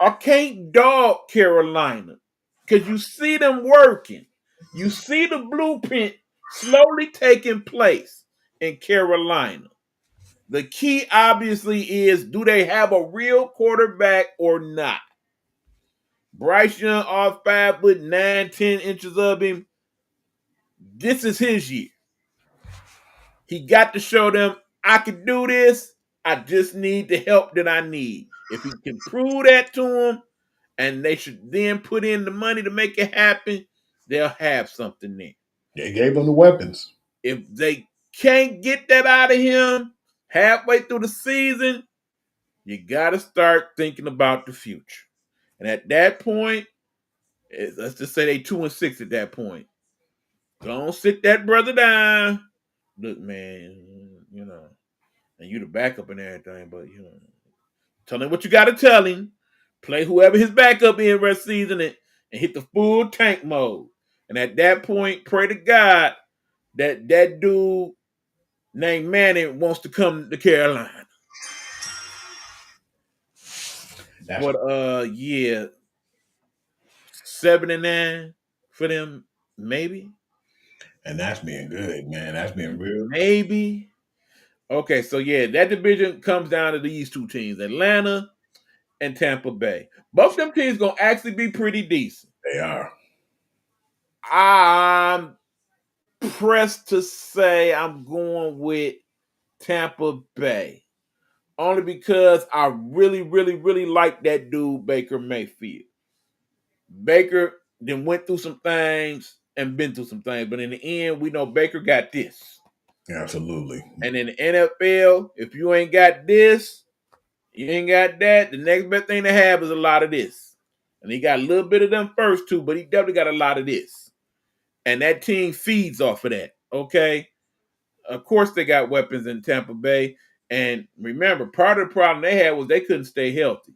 I can't dog Carolina because you see them working. You see the blueprint slowly taking place in Carolina. The key obviously is, do they have a real quarterback or not? Bryce Young off 5'9", 10 inches of him. This is his year. He got to show them, I can do this. I just need the help that I need. If he can prove that to them, and they should then put in the money to make it happen, they'll have something there. They gave him the weapons. If they can't get that out of him halfway through the season, you got to start thinking about the future. And at that point, let's just say they 2-6 at that point. Don't sit that brother down. Look, man, and you the backup and everything, but tell him what you got to tell him. Play whoever his backup in rest season and hit the full tank mode. And at that point, pray to God that dude named Manning wants to come to Carolina. Yeah, 7-9 for them, maybe. And that's being good, man. That's being real. Maybe. Okay, so yeah, that division comes down to these two teams, Atlanta and Tampa Bay. Both of them teams gonna actually be pretty decent. They are. I'm pressed to say I'm going with Tampa Bay. Only because I really, really, really like that dude, Baker Mayfield. Baker then went through some things and been through some things, but in the end, we know Baker got this. Absolutely. And in the NFL, if you ain't got this, you ain't got that, the next best thing to have is a lot of this. And he got a little bit of them first too, but he definitely got a lot of this. And that team feeds off of that, okay? Of course, they got weapons in Tampa Bay. And remember, part of the problem they had was they couldn't stay healthy.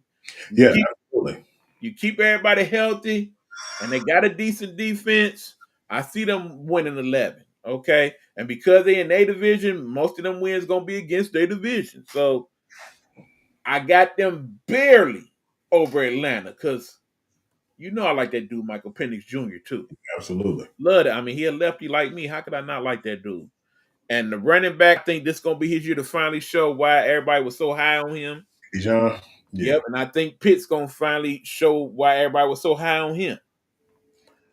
Absolutely. You keep everybody healthy, and they got a decent defense. I see them winning 11, okay? And because they're in their division, most of them wins going to be against their division. So I got them barely over Atlanta because I like that dude, Michael Penix Jr., too. Absolutely. Love it. I mean, he a lefty like me. How could I not like that dude? And the running back, I think this is going to be his year to finally show why everybody was so high on him. John? Yeah. Yep, and I think Pitt's going to finally show why everybody was so high on him.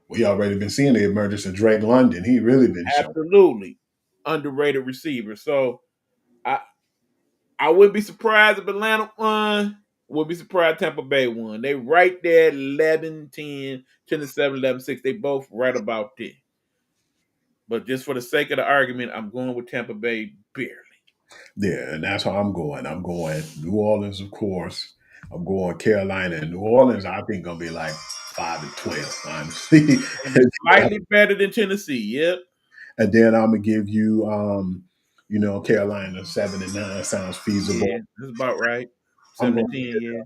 We already been seeing the emergence of Drake London. He really been absolutely underrated receiver. So I wouldn't be surprised if Atlanta won. Would be surprised Tampa Bay won. They right there 11-10, 10-7, 11-6. They both right about there. But just for the sake of the argument, I'm going with Tampa Bay barely. Yeah, and that's how I'm going. I'm going New Orleans, of course. I'm going Carolina and New Orleans. I think gonna be like 5-12, honestly. Gonna be slightly better than Tennessee. Yep. And then I'm gonna give you, Carolina 7-9 sounds feasible. Yeah, that's about right. I'm 7 going to 10, to give yeah.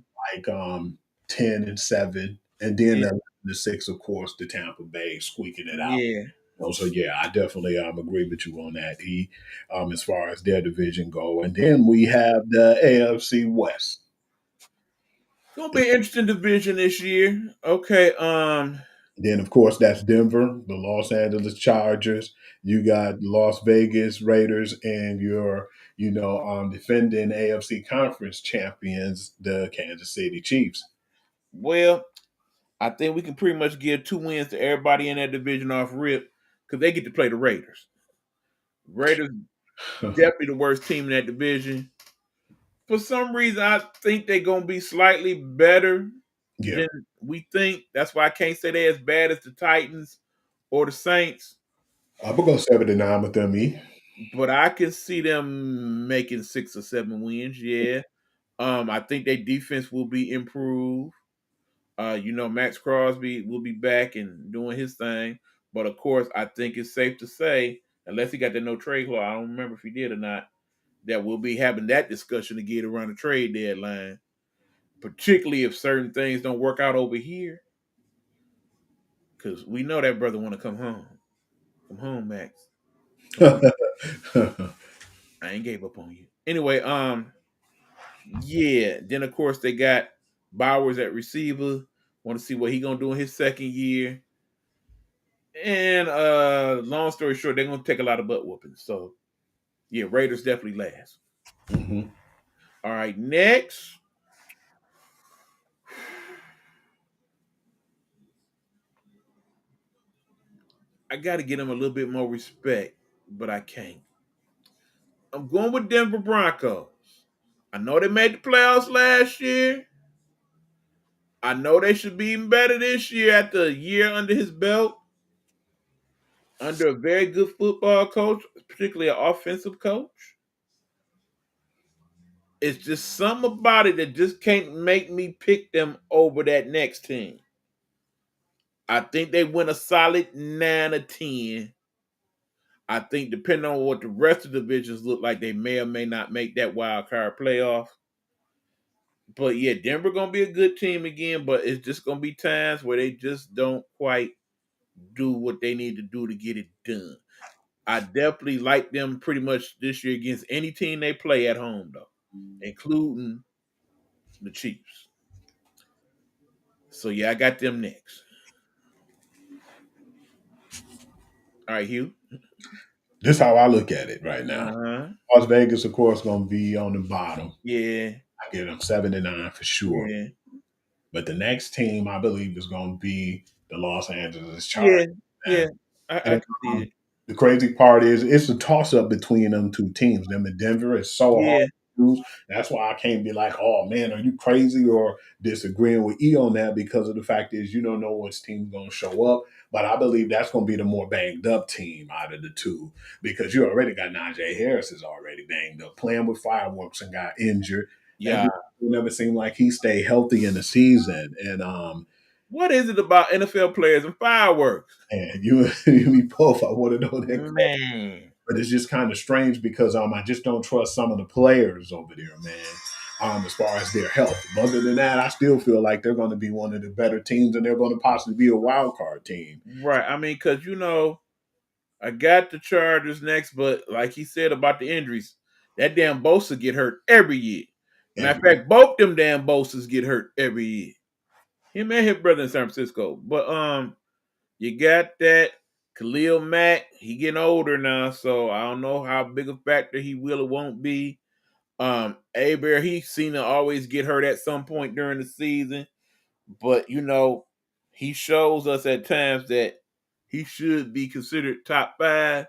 them like 10-7, and then Yeah. 11-6, of course, the Tampa Bay squeaking it out. Yeah. So yeah, I definitely agree with you on that. As far as their division go, and then we have the AFC West. Gonna be an interesting division this year. Okay, Then, of course, that's Denver, the Los Angeles Chargers. You got Las Vegas Raiders, and your, defending AFC Conference champions, the Kansas City Chiefs. well, I think we can pretty much give 2 wins to everybody in that division off rip because they get to play the Raiders. Raiders definitely the worst team in that division. For some reason, I think they're gonna be slightly better Yeah, than we think. That's why I can't say they're as bad as the Titans or the Saints, I'm gonna go 7-9 with them. but I can see them making 6 or 7 wins. Yeah. I think their defense will be improved. Max Crosby will be back and doing his thing. But of course, I think it's safe to say, unless he got the no trade clause, I don't remember if he did or not, that we'll be having that discussion again around the trade deadline. Particularly if certain things don't work out over here. Because we know that brother want to come home. Come home, Max. Come home. I ain't gave up on you. Anyway, yeah. Then of course they got Bowers at receiver. Want to see what he gonna do in his second year. And long story short, they're gonna take a lot of butt whooping. So yeah, Raiders definitely last. Mhm. All right, next. I gotta give them a little bit more respect, but I can't. I'm going with Denver Broncos. I know they made the playoffs last year. I know they should be even better this year after a year under his belt, under a very good football coach, particularly an offensive coach. It's just something about it that just can't make me pick them over that next team. I think they win a solid 9 or 10. I think depending on what the rest of the divisions look like, they may or may not make that wild card playoff. But yeah, Denver gonna be a good team again, but it's just gonna be times where they just don't quite do what they need to do to get it done. I definitely like them pretty much this year against any team they play at home, though, including the Chiefs. So yeah, I got them next. All right, Hugh. Just how I look at it right Uh now. huh. Las Vegas, of course, gonna be on the bottom. Yeah. I give them 7-9 for sure. Yeah. But the next team, I believe, is going to be the Los Angeles Chargers. Yeah. Yeah. I And can see it. the crazy part is it's a toss up between them two teams. Them in Denver is so hard Yeah. to choose. That's why I can't be like, oh man, are you crazy or disagreeing with E on that because of the fact is you don't know which team's going to show up. But I believe that's going to be the more banged up team out of the two because you already got Najee Harris is already banged up, playing with fireworks and got injured. That Yeah. dude never seemed like he stayed healthy in the season. What is it about NFL players and fireworks? And you and me both, I want to know that. Man. But it's just kind of strange because I just don't trust some of the players over there, man. As far as their health. Other than that, I still feel like they're going to be one of the better teams, and they're going to possibly be a wild card team. Right. I mean, because I got the Chargers next, but like he said about the injuries, that damn Bosa get hurt every year. Matter of Every fact, both them damn Bosas get hurt every year. Him and his brother in San Francisco. But you got that Khalil Mack. He getting older now, so I don't know how big a factor he will or won't be. Aber, he seemed to always get hurt at some point during the season, but he shows us at times that he should be considered top 5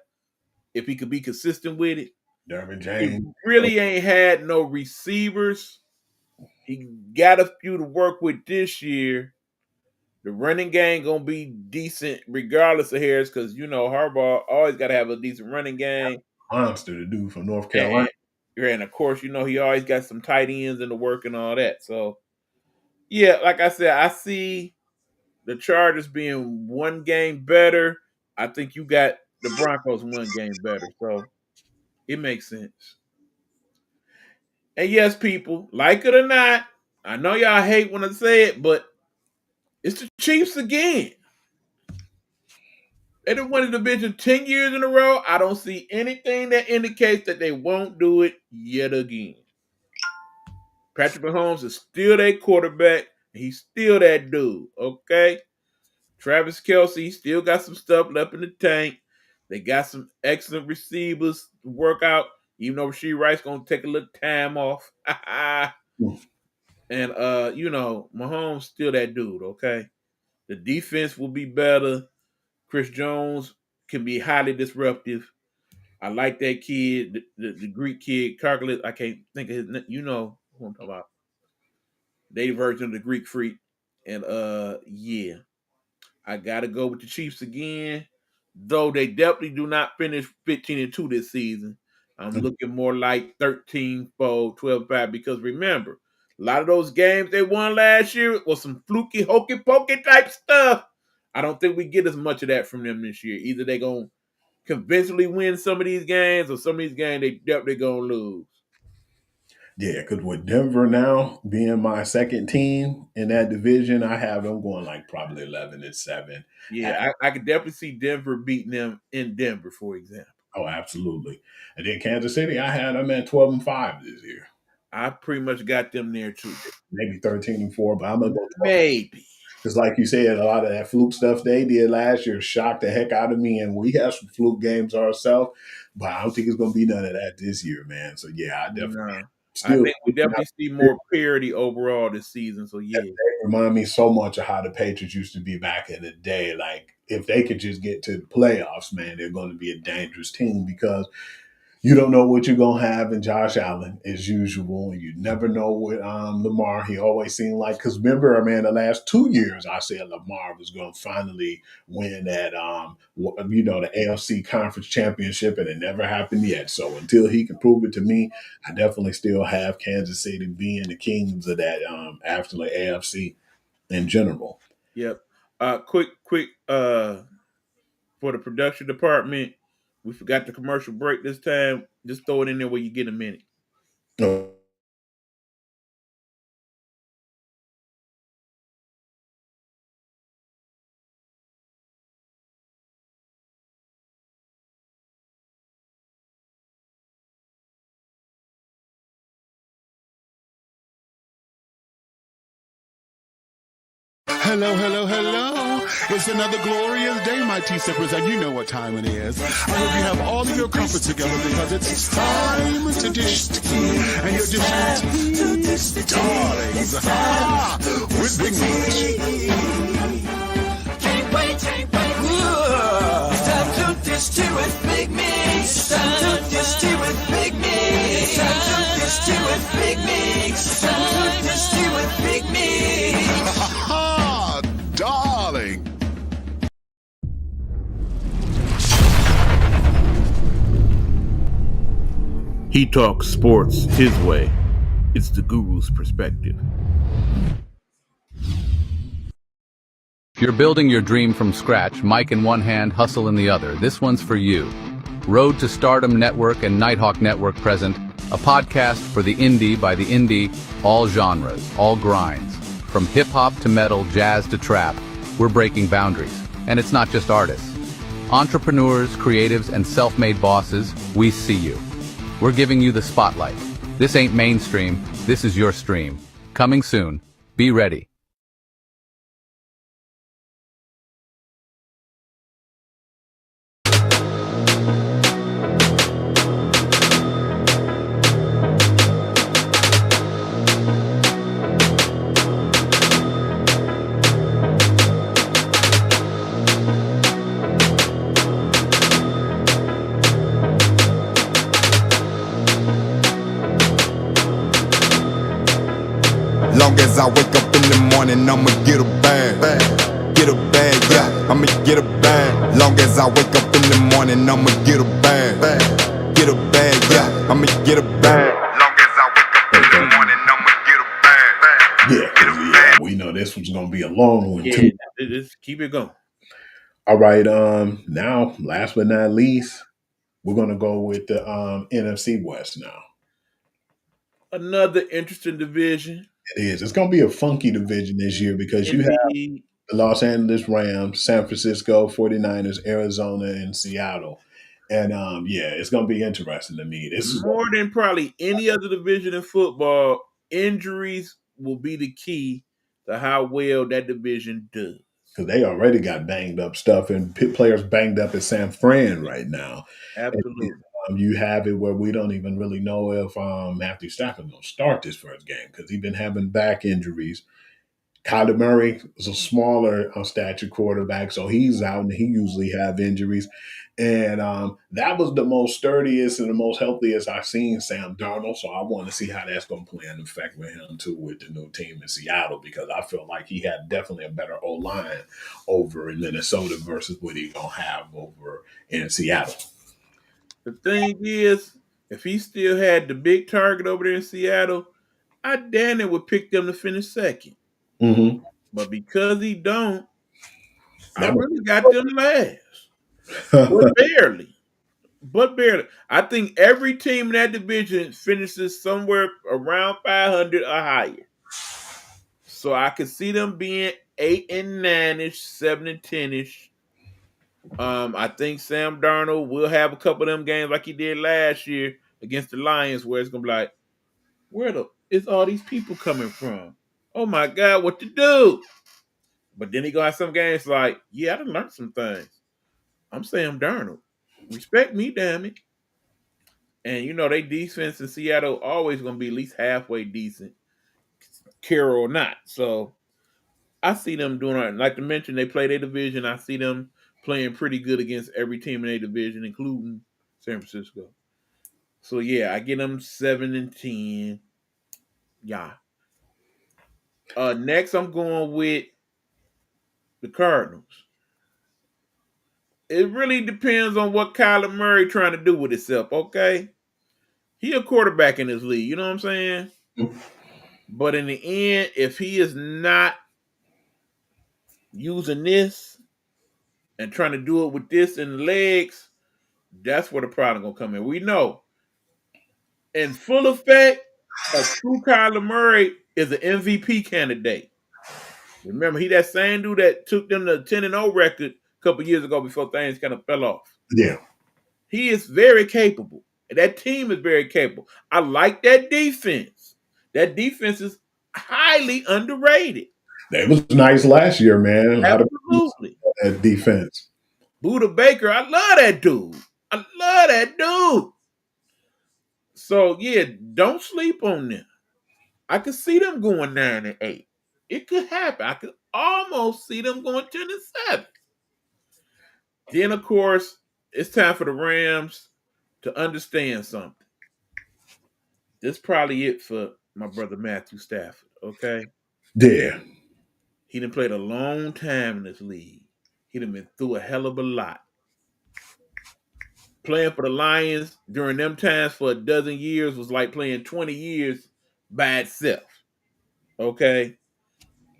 if he could be consistent with it. Dervin He James. really ain't had no receivers. He got a few to work with this year. The running game gonna be decent regardless of Harris, because Harbaugh always got to have a decent running game, Monster, the dude from North and, Carolina. and of course he always got some tight ends in the work and all that. So Yeah, like I said, I see the Chargers being one game better. I think you got the Broncos one game better. So it makes sense. And yes, people, like it or not, I know y'all hate when I say it, but it's the Chiefs again. They done won the division 10 years in a row. I don't see anything that indicates that they won't do it yet again. Patrick Mahomes is still their quarterback. He's still that dude, okay? Travis Kelce still got some stuff left in the tank. They got some excellent receivers to work out, even though Rashee Rice going to take a little time off. And, Mahomes still that dude, okay? The defense will be better. Chris Jones can be highly disruptive. I like that kid, the Greek kid, Karkalis. I can't think of his name. You know who I'm talking about. They version of the Greek freak. And yeah, I gotta go with the Chiefs again. Though they definitely do not finish 15-2 this season. I'm looking more like 13-4, 12-5, because remember, a lot of those games they won last year was some fluky, hokey pokey type stuff. I don't think we get as much of that from them this year. Either they gonna convincingly win some of these games, or some of these games they definitely gonna lose. Yeah, because with Denver now being my second team in that division, I have them going like probably 11-7. Yeah, I could definitely see Denver beating them in Denver, for example. Oh, absolutely. And then Kansas City, I had them at 12-5 this year. I pretty much got them there too. Maybe 13-4, but I'm gonna go 12. Maybe. Because like you said, a lot of that fluke stuff they did last year shocked the heck out of me. And we have some fluke games ourselves, but I don't think it's gonna be none of that this year, man. So yeah, I definitely I think we definitely see more parity overall this season. So yeah. They remind me so much of how the Patriots used to be back in the day. Like if they could just get to the playoffs, man, they're going to be a dangerous team because you don't know what you're going to have in Josh Allen as usual. You never know with Lamar. He always seemed like, because remember, man, the last 2 years I said Lamar was going to finally win that, the AFC Conference Championship, and it never happened yet. So until he can prove it to me, I definitely still have Kansas City being the kings of that after the AFC in general. Yep. Quick, for the production department, we forgot the commercial break this time. Just throw it in there where you get a minute. Oh. Hello, hello, hello. It's another glorious day, my tea sippers, and you know what time it is. I hope you have all of your comforts together because it's time to dish tea. And you're dishing darlings. With Big Meat. Can't wait. It's time to dish tea with Big Meat. It's time to dish tea with Big Meat. It's time to dish tea with Big Meat. It's time to dish tea with Big Meat. Darling. He talks sports his way. It's the Guru's perspective. If you're building your dream from scratch, mic in one hand, hustle in the other, this one's for you. Road to Stardom Network and Nighthawk Network present a podcast for the indie by the indie, all genres, all grinds. From hip-hop to metal, jazz to trap, we're breaking boundaries. And it's not just artists. Entrepreneurs, creatives, and self-made bosses, we see you. We're giving you the spotlight. This ain't mainstream, this is your stream. Coming soon. Be ready. Long as I wake up in the morning, I'ma get a bag. Get a bag, yeah, I'ma get a bag. Long as I wake up in the morning, I'ma get a bag. Get a bag, yeah, I'ma get a bag. Long as I wake up in the morning, I'ma get a bag. Yeah, this was going to be a long one Yeah, too. just keep it going. All right. Now, last but not least, we're going to go with the NFC West now. Another interesting division. It is. It's going to be a funky division this year because you have Indeed. the Los Angeles Rams, San Francisco 49ers, Arizona, and Seattle. And yeah, it's going to be interesting to me. This is More than probably any other division in football, injuries will be the key to how well that division does. because they already got banged up stuff and players banged up at San Fran right now. And Absolutely. you have it where we don't even really know if Matthew Stafford's going to start this first game because he's been having back injuries. Kyler Murray is a smaller stature quarterback, so he's out and he usually have injuries. And that was the most sturdiest and the most healthiest I've seen Sam Darnold. So I want to see how that's going to play in effect with him too with the new team in Seattle because I feel like he had definitely a better O line over in Minnesota versus what he's going to have over in Seattle. The thing is, if he still had the big target over there in Seattle, I damn it would pick them to finish second. Mm-hmm. But because he don't, I That was- really got them last. But barely. But barely. I think every team in that division finishes somewhere around 500 or higher. So I could see them being 8 and 9-ish, 7 and 10-ish. I think Sam Darnold will have a couple of them games like he did last year against the Lions, where it's gonna be like, where is all these people coming from? Oh my God, what to do? But then he gonna have some games like, yeah, I done learned some things. I'm Sam Darnold. Respect me, damn it. And you know, they defense in Seattle always gonna be at least halfway decent, Carroll or not. So I see them doing all right. Like to mention, they play their division. I see them playing pretty good against every team in their division, including San Francisco. So yeah, I get them 7 and 10. Yeah. Next, I'm going with the Cardinals. It really depends on what Kyler Murray trying to do with himself. Okay, he a quarterback in this league. You know what I'm saying? But in the end, if he is not using this and trying to do it with this in the legs, that's where the problem gonna come in. We know in full effect, a true Kyler Murray is an MVP candidate. Remember, he that same dude that took them to 10-0 record a couple years ago before things kind of fell off. Yeah. He is very capable. And that team is very capable. I like that defense. That defense is highly underrated. That was nice last year, man. A lot of Absolutely. that defense. Buda Baker, I love that dude. I love that dude. So, yeah, don't sleep on them. I could see them going 9 and 8. It could happen. I could almost see them going 10 and 7. Then, of course, it's time for the Rams to understand something. This is probably it for my brother Matthew Stafford, okay? Yeah. He done played a long time in this league. He done been through a hell of a lot. Playing for the Lions during them times for a dozen years was like playing 20 years by itself, okay?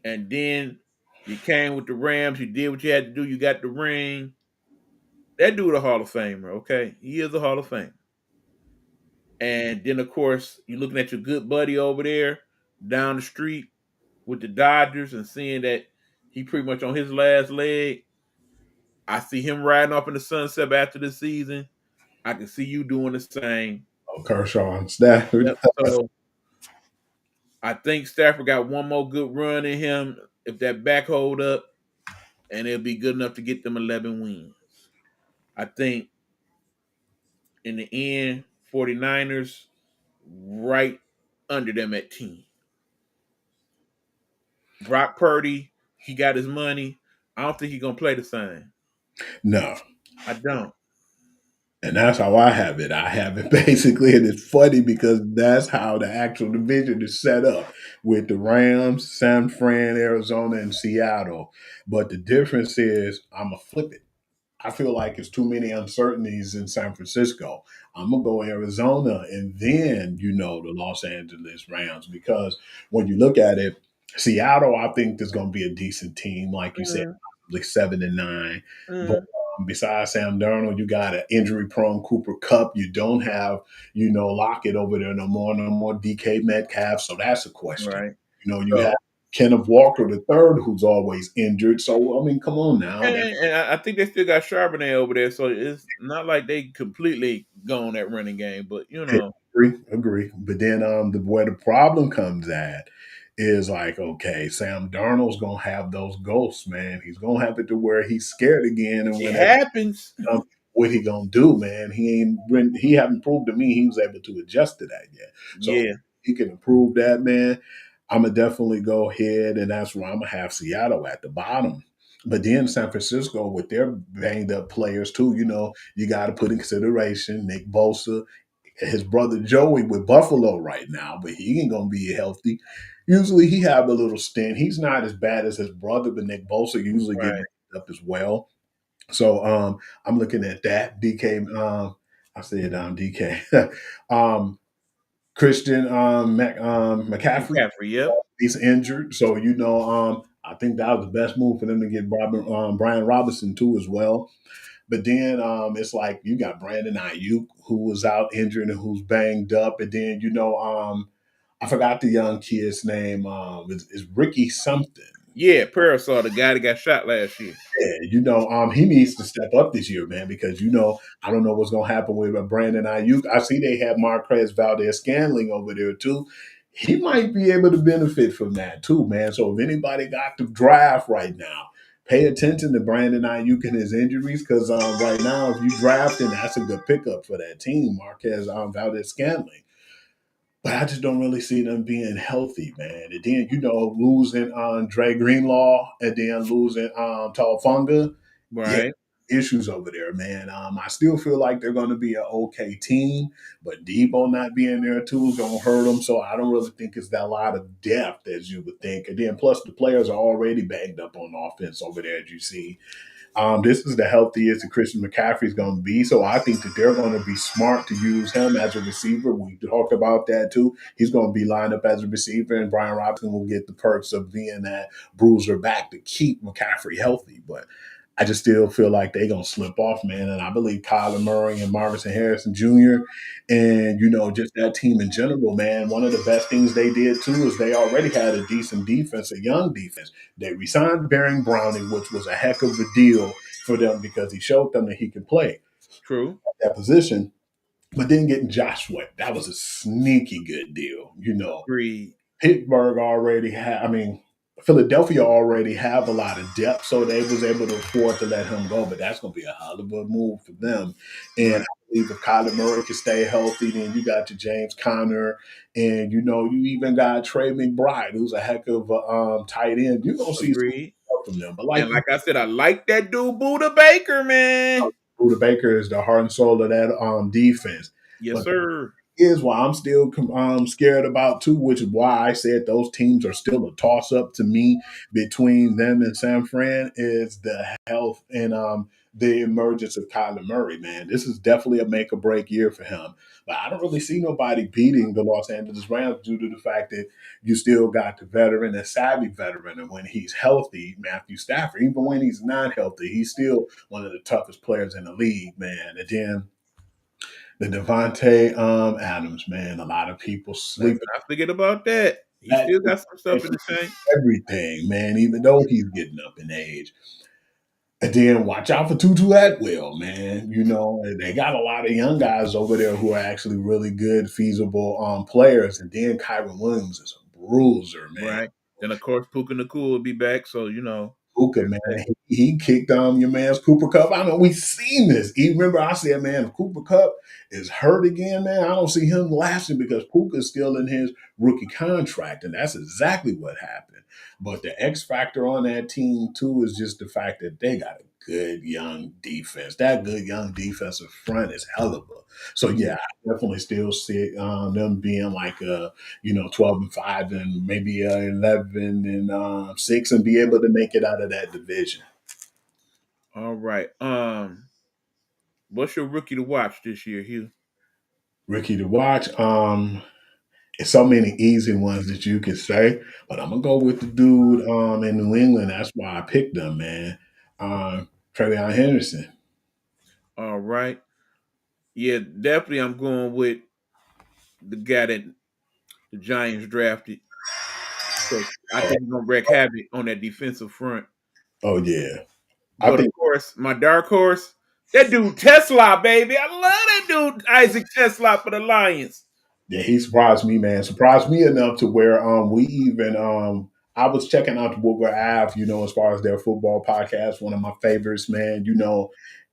And then you came with the Rams. You did what you had to do. You got the ring. That dude a Hall of Famer, okay? He is a Hall of Famer. And then, of course, you're looking at your good buddy over there down the street with the Dodgers and seeing that he pretty much on his last leg. I see him riding off in the sunset after the season. I can see you doing the same. Oh, Kershaw and Stafford. Yep. So I think Stafford got one more good run in him if that back hold up, and it'll be good enough to get them 11 wins. I think in the end, 49ers right under them at 10. Brock Purdy, he got his money. I don't think he's going to play the same. No. I don't. And that's how I have it. I have it basically, and it's funny because that's how the actual division is set up with the Rams, San Fran, Arizona, and Seattle. But the difference is I'm going to flip it. I feel like it's too many uncertainties in San Francisco. I'm going to go Arizona and then, the Los Angeles Rams because when you look at it, Seattle, I think there's going to be a decent team, like you said, Mm, like 7-9. But mm, besides Sam Darnold, you got an injury-prone Cooper Cup. You don't have, Lockett over there no more DK Metcalf. So that's a question. right. You have So, Kenneth Walker the third, who's always injured. So I mean, come on now. and I think they still got Charbonnet over there, so it's not like they completely gone that running game. But Agree. But then where the problem comes at is like, okay, Sam Darnold's gonna have those ghosts, man. He's gonna have it to where he's scared again, and it when that happens. comes, what he gonna do, man? He haven't proved to me he was able to adjust to that yet. So Yeah, he can improve that, man. I'm gonna definitely go ahead, and that's where I'm gonna have Seattle at the bottom. But then San Francisco with their banged up players too, you got to put in consideration Nick Bosa, his brother Joey with Buffalo right now, but he ain't gonna be healthy. Usually he have a little stint. He's not as bad as his brother, but Nick Bosa usually get right. banged up as well. So I'm looking at that. DK, I said DK. um, Christian McCaffrey, McCaffrey, yep. he's injured. So I think that was the best move for them to get Brian Robinson too as well. But then it's like you got Brandon Ayuk who was out injured and who's banged up, and then I forgot the young kid's name. Is Ricky something? Yeah, Parasol, the guy that got shot last year. Yeah, he needs to step up this year, man, because I don't know what's gonna happen with Brandon Ayuk. I see they have Marquez Valdez Scantling over there too. He might be able to benefit from that too, man. So if anybody got the draft right now, pay attention to Brandon Ayuk and his injuries, because right now, if you draft him, that's a good pickup for that team, Marquez Valdez Scantling. But I just don't really see them being healthy, man. And then, losing Dre Greenlaw and then losing Talfunga. Yeah, Right. issues over there, man. I still feel like they're going to be an okay team, but Debo not being there too is going to hurt them. So I don't really think it's that lot of depth as you would think. And then plus the players are already banged up on offense over there, as you see. This is the healthiest that Christian McCaffrey is going to be. So I think that they're going to be smart to use him as a receiver. We talked about that too. He's going to be lined up as a receiver, and Brian Robinson will get the perks of being that bruiser back to keep McCaffrey healthy. But I just still feel like they're going to slip off, man. And I believe Kyler Murray and Marvin Harrison Jr. and, just that team in general, man, one of the best things they did too is they already had a decent defense, a young defense. They resigned Baron Browning, which was a heck of a deal for them because he showed them that he could play True. that position. But then getting Josh Sweat, that was a sneaky good deal. Agreed. Pittsburgh already had, I mean, Philadelphia already have a lot of depth, so they was able to afford to let him go. But that's going to be a hell of a move for them. And Right. I believe if Kyler Murray can stay healthy, then you got your James Conner, and you even got Trey McBride, who's a heck of a tight end. You're going to see some Agreed. stuff from them. But And like I said, I like that dude Buda Baker, man. Buda Baker is the heart and soul of that defense. Yes, But sir. is why I'm still scared about too, which is why I said those teams are still a toss up to me between them and San Fran is the health and the emergence of Kyler Murray, man. This is definitely a make or break year for him. But I don't really see nobody beating the Los Angeles Rams due to the fact that you still got the veteran and savvy veteran. And when he's healthy, Matthew Stafford, even when he's not healthy, he's still one of the toughest players in the league, man. And then the Devontae Adams, man. A lot of people Let's sleep not forget about that. He at still got some stuff in the tank. everything, man, even though he's getting up in age. And then watch out for Tutu Atwell, man. They got a lot of young guys over there who are actually really good, feasible players. And then Kyron Williams is a bruiser, man. Right. Then of course Puka Nakua will be back. So Puka, man, he kicked your man's Cooper Cup. I know we've seen this. Even remember, I said, man, if Cooper Cup is hurt again, man, I don't see him lasting because Puka's still in his rookie contract, and that's exactly what happened. But the X factor on that team too is just the fact that they got a good young defense. That good young defensive front is hell of a. So yeah, I definitely still see them being like a 12-5 and maybe 11-6 and be able to make it out of that division. all right. What's your rookie to watch this year, Hugh? Ricky to watch. It's so many easy ones that you could say, but I'm gonna go with the dude in New England. That's why I picked him, man. Travion Henderson. All right. Yeah, definitely I'm going with the guy that the Giants drafted. So I Oh, think he's gonna wreak havoc on that defensive front. oh yeah. I But of think course, my dark horse, that dude Tesla, baby. I love that dude, Isaac Tesla for the Lions. yeah, he surprised me, man. Surprised me enough to where we even I was checking out the Woodward Ave, as far as their football podcast, one of my favorites, man,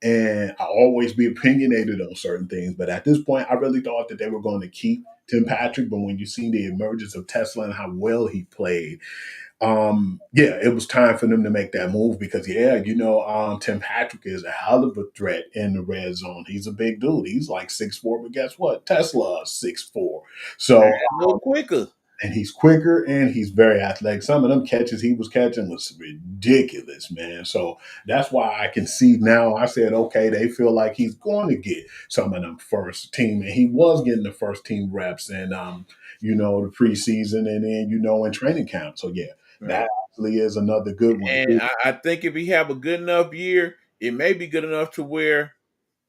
and I always be opinionated on certain things. But at this point, I really thought that they were going to keep Tim Patrick. But when you see the emergence of Tesla and how well he played, yeah, it was time for them to make that move because Tim Patrick is a hell of a threat in the red zone. He's a big dude. He's like 6'4", but guess what? Tesla is 6'4". And So a little quicker. and he's quicker and he's very athletic. Some of them catches he was catching was ridiculous, man. So that's why I can see now. I said, okay, they feel like he's going to get some of them first team, and he was getting the first team reps and the preseason and then in training camp. So yeah, Right. that actually is another good one. And I think if he have a good enough year, it may be good enough to where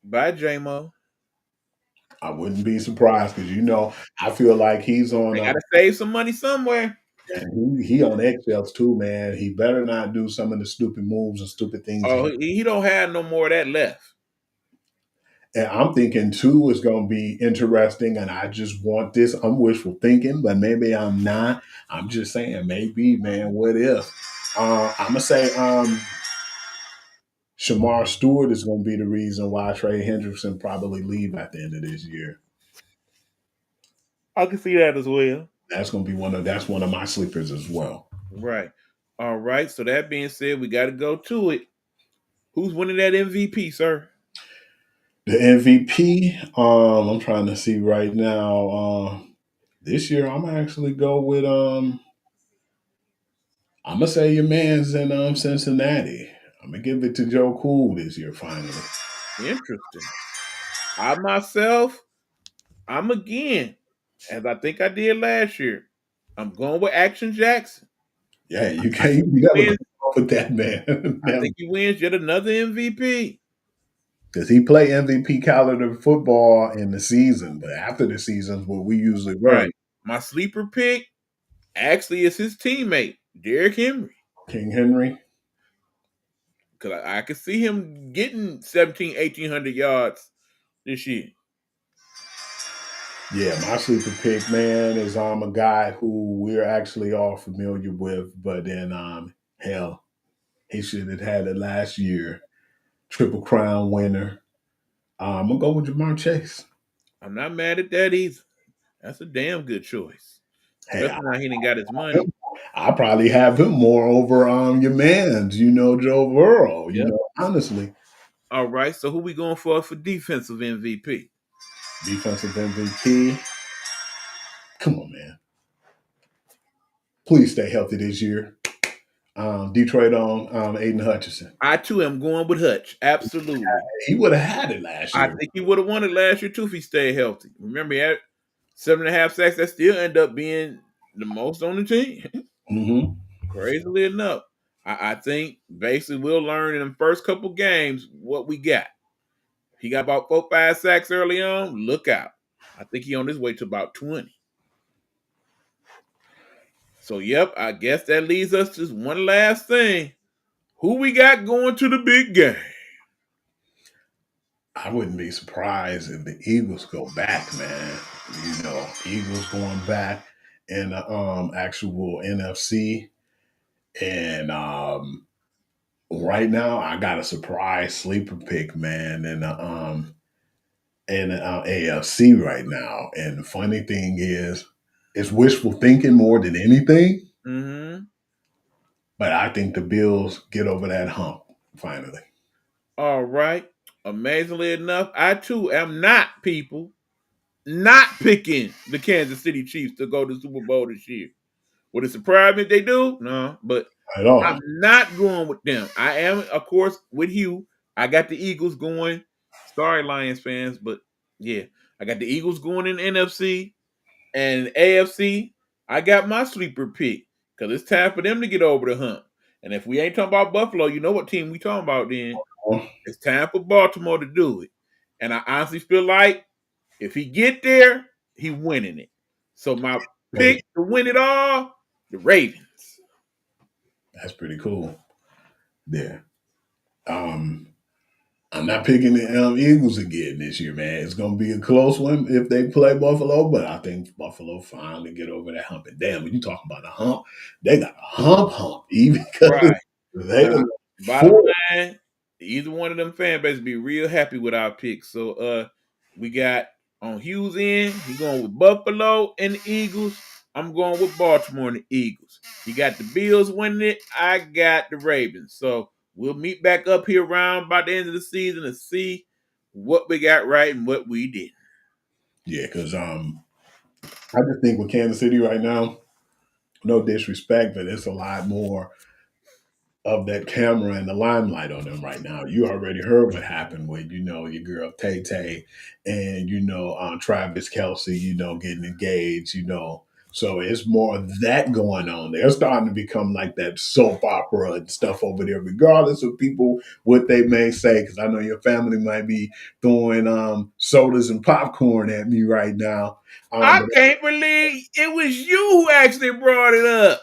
by JMO. I wouldn't be surprised because I feel like he's on. They gotta save some money somewhere. And he on eggshells too, man. He better not do some of the stupid moves and stupid things. Oh, he don't have no more of that left. And I'm thinking two is going to be interesting. And I just want this. I'm wishful thinking, but maybe I'm not. I'm just saying, maybe, man. What if? I'm gonna say Shamar Stewart is going to be the reason why Trey Hendrickson probably leave at the end of this year. I can see that as well. That's going to be that's one of my sleepers as well. Right. All right. So that being said, we got to go to it. Who's winning that MVP, sir? The MVP, I'm trying to see right now. This year, I'm gonna actually go with I'm gonna say your man's in Cincinnati. I'm gonna give it to Joe Cool this year finally. Interesting. I myself, I'm again, as I think I did last year. I'm going with Action Jackson. Yeah, you never go off with that man. I think he wins yet another MVP. Because he played MVP caliber football in the season, but after the season's where we usually run. Right. My sleeper pick actually is his teammate, Derrick Henry. King Henry. Because I could see him getting 1,800 yards this year. Yeah, my sleeper pick, man, is a guy who we're actually all familiar with, but then hell, he should have had it last year. Triple Crown winner. I'm gonna go with Jamar Chase. I'm not mad at that either. That's a damn good choice. Hey, Especially now he didn't got his money. I probably have him more over your man's, Joe Burrow. Yep. Honestly. All right, so who we going for defensive MVP? Defensive MVP. Come on, man. Please stay healthy this year. Detroit on Aiden Hutchinson. I too am going with Hutch. Absolutely. He would have had it last year. I think he would have won it last year too if he stayed healthy. Remember, he had 7.5 sacks. That still end up being the most on the team. Mm-hmm. Crazily enough. I think basically we'll learn in the first couple games what we got. He got about 4-5 sacks early on. Look out. I think he on his way to about 20. So, yep, I guess that leads us to one last thing. Who we got going to the big game? I wouldn't be surprised if the Eagles go back, man. Eagles going back in the actual NFC. And right now, I got a surprise sleeper pick, man, in the AFC right now. And the funny thing is, it's wishful thinking more than anything. Mm-hmm. But I think the Bills get over that hump finally. All right. Amazingly enough, I too am not picking the Kansas City Chiefs to go to the Super Bowl this year. Would it surprise me if they do? No, but At all. I'm not going with them. I am, of course, with you. I got the Eagles going. Sorry, Lions fans, but yeah, I got the Eagles going in the NFC. And AFC, I got my sleeper pick because it's time for them to get over the hump. And if we ain't talking about Buffalo, you know what team we talking about then. It's time for Baltimore to do it. And I honestly feel like if he get there, he winning it. So my pick to win it all, the Ravens. That's pretty cool. There. I'm not picking the Eagles again this year, man. It's going to be a close one if they play Buffalo, but I think Buffalo finally get over that hump. And damn, when you talk about a hump, they got a hump, even because Right. they Bottom line, either one of them fan bases be real happy with our picks. So we got on Hughes' end, he going with Buffalo and the Eagles. I'm going with Baltimore and the Eagles. You got the Bills winning it. I got the Ravens. So we'll meet back up here around by the end of the season and see what we got right and what we did. Yeah, because I just think with Kansas City right now, no disrespect, but it's a lot more of that camera and the limelight on them right now. You already heard what happened with, your girl Tay Tay and, Travis Kelsey, getting engaged, So it's more of that going on. They're starting to become like that soap opera and stuff over there, regardless of people what they may say. Because I know your family might be throwing sodas and popcorn at me right now. I can't believe it was you who actually brought it up.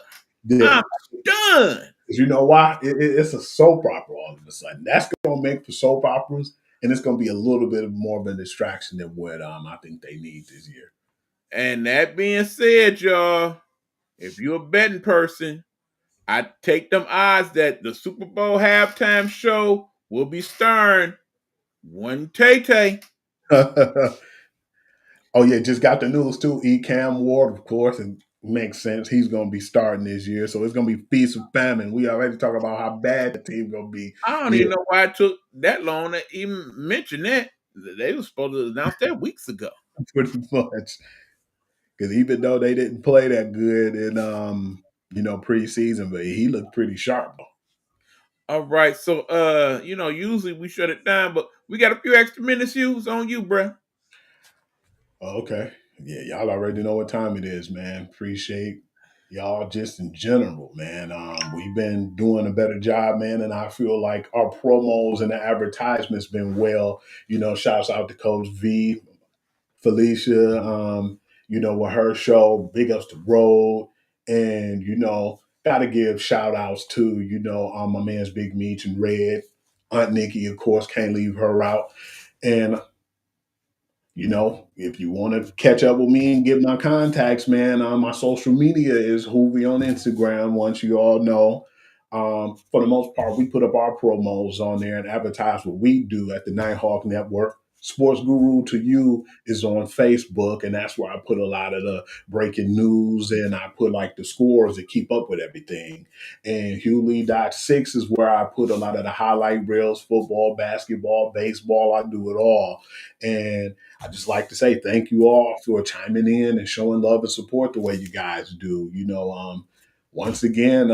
I'm done. You know why? It's a soap opera all of a sudden. That's going to make for soap operas, and it's going to be a little bit more of a distraction than what I think they need this year. And that being said, y'all, if you're a betting person, I take them odds that the Super Bowl halftime show will be starring one Tay-Tay. Oh, yeah, just got the news too. Cam Ward, of course, and makes sense. He's going to be starting this year, so it's going to be feast and famine. We already talk about how bad the team going to be. I don't even know why it took that long to even mention that. They were supposed to announce that weeks ago. Pretty much. Because even though they didn't play that good in preseason, but he looked pretty sharp. All right, so usually we shut it down, but we got a few extra minutes. Hughes, on you, bro. Okay. Yeah, y'all already know what time it is, man. Appreciate y'all just in general, man. We've been doing a better job, man, and I feel like our promos and the advertisements been well. Shouts out to Coach V, Felicia, with her show, Big Ups to Road, and gotta give shout outs to, my man's Big Meech and Red. Aunt Nikki, of course, can't leave her out. And if you want to catch up with me and get my contacts, man, my social media is Hoovy on Instagram, once you all know. For the most part, we put up our promos on there and advertise what we do at the Nighthawk Network. Sports Guru to You is on Facebook, and that's where I put a lot of the breaking news, and I put like the scores to keep up with everything. And Hewley.6 is where I put a lot of the highlight reels, football, basketball, baseball. I do it all. And I just like to say thank you all for chiming in and showing love and support the way you guys do. Once again,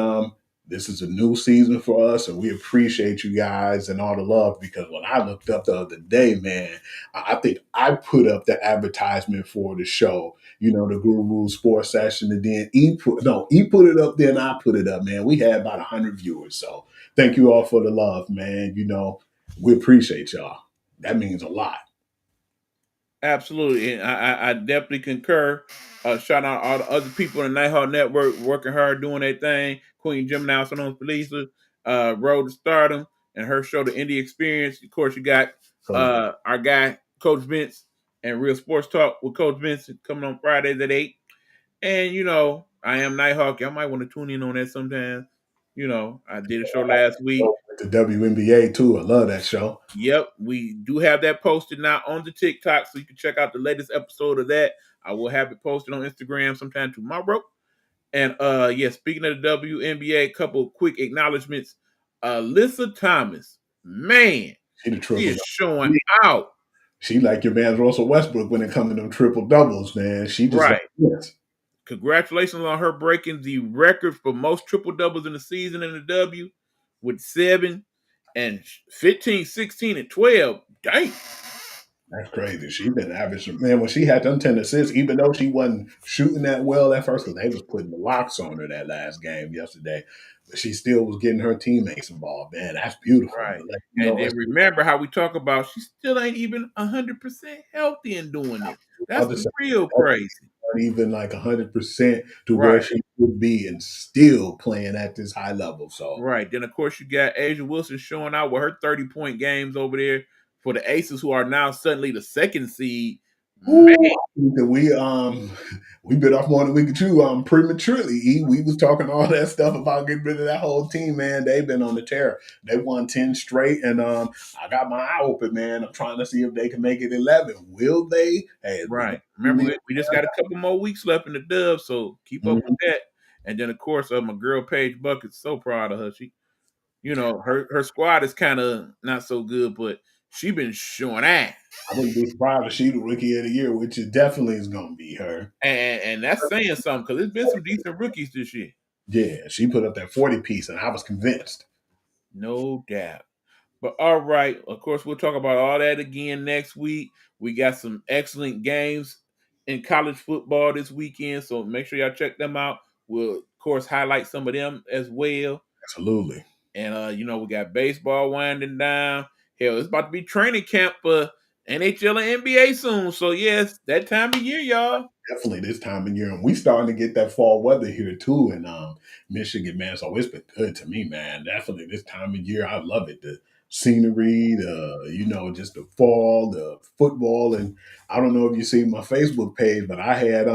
this is a new season for us, and we appreciate you guys and all the love, because when I looked up the other day, man, I think I put up the advertisement for the show, the Guru Sports Session, and then he put it up, then I put it up, man. We had about 100 viewers, so thank you all for the love, man. We appreciate y'all. That means a lot. Absolutely, and I definitely concur. Shout out all the other people in the Nighthawk Network working hard, doing their thing. Queen Gemini, also known as Felicia, Road to Stardom, and her show, The Indie Experience. Of course, you got our guy, Coach Vince, and Real Sports Talk with Coach Vince coming on Fridays at 8. And, I am Nighthawk. Y'all might want to tune in on that sometime. I did a show last week. The WNBA too. I love that show. Yep, we do have that posted now on the TikTok, so you can check out the latest episode of that. I will have it posted on Instagram sometime tomorrow. And speaking of the WNBA, a couple of quick acknowledgments. Alyssa Thomas, man, she is showing out. She like your man Russell Westbrook when it comes to them triple doubles, man. She just Congratulations on her breaking the record for most triple doubles in the season in the W with 7 and 15, 16, and 12. Dang. That's crazy. She been averaging, man. When she had them 10 assists, even though she wasn't shooting that well at first, because they was putting the locks on her that last game yesterday, but she still was getting her teammates involved. Man, that's beautiful. Right. To let you And know then it's remember how we talk about she still ain't even 100% healthy in doing this. That's other side, real crazy. not even like 100% to where Right. she would be, and still playing at this high level. So Right. Then of course you got Asia Wilson showing out with her 30-point games over there for the Aces, who are now suddenly the second seed. Man, ooh, I think that we bit off more than we could chew prematurely. We was talking all that stuff about getting rid of that whole team, man. They've been on the tear. They won 10 straight, and I got my eye open, man. I'm trying to see if they can make it 11. Will they? Hey, we right. got Remember, we just got a couple more weeks left in the dub, so keep up with Mhm. that. And then of course, my girl Paige Bucket's so proud of her. She, her squad is kind of not so good, but she been showing ass. I wouldn't be surprised if she the rookie of the year, which it definitely is going to be her. And that's saying something because there's been some decent rookies this year. Yeah, she put up that 40 piece, and I was convinced. No doubt. But all right, of course, we'll talk about all that again next week. We got some excellent games in college football this weekend, so make sure y'all check them out. We'll, of course, highlight some of them as well. Absolutely. And we got baseball winding down. Hell, it's about to be training camp for NHL and NBA soon. So yes, that time of year, y'all. Definitely this time of year, and we starting to get that fall weather here too in Michigan, man. So it's been good to me, man. Definitely this time of year, I love it. The scenery, just the fall, the football, and I don't know if you see my Facebook page, but I had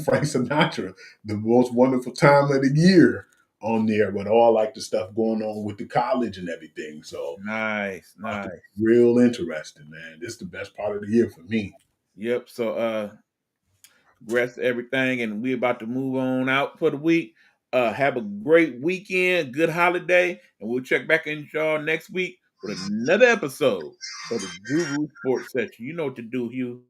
Frank Sinatra, the most wonderful time of the year, on there with all like the stuff going on with the college and everything. So Nice, nice. real interesting, man. This is the best part of the year for me. Yep. So congrats to everything, and we're about to move on out for the week. Have a great weekend, good holiday, and we'll check back in with y'all next week with another episode of the Guru Sports Section. You know what to do, Hugh.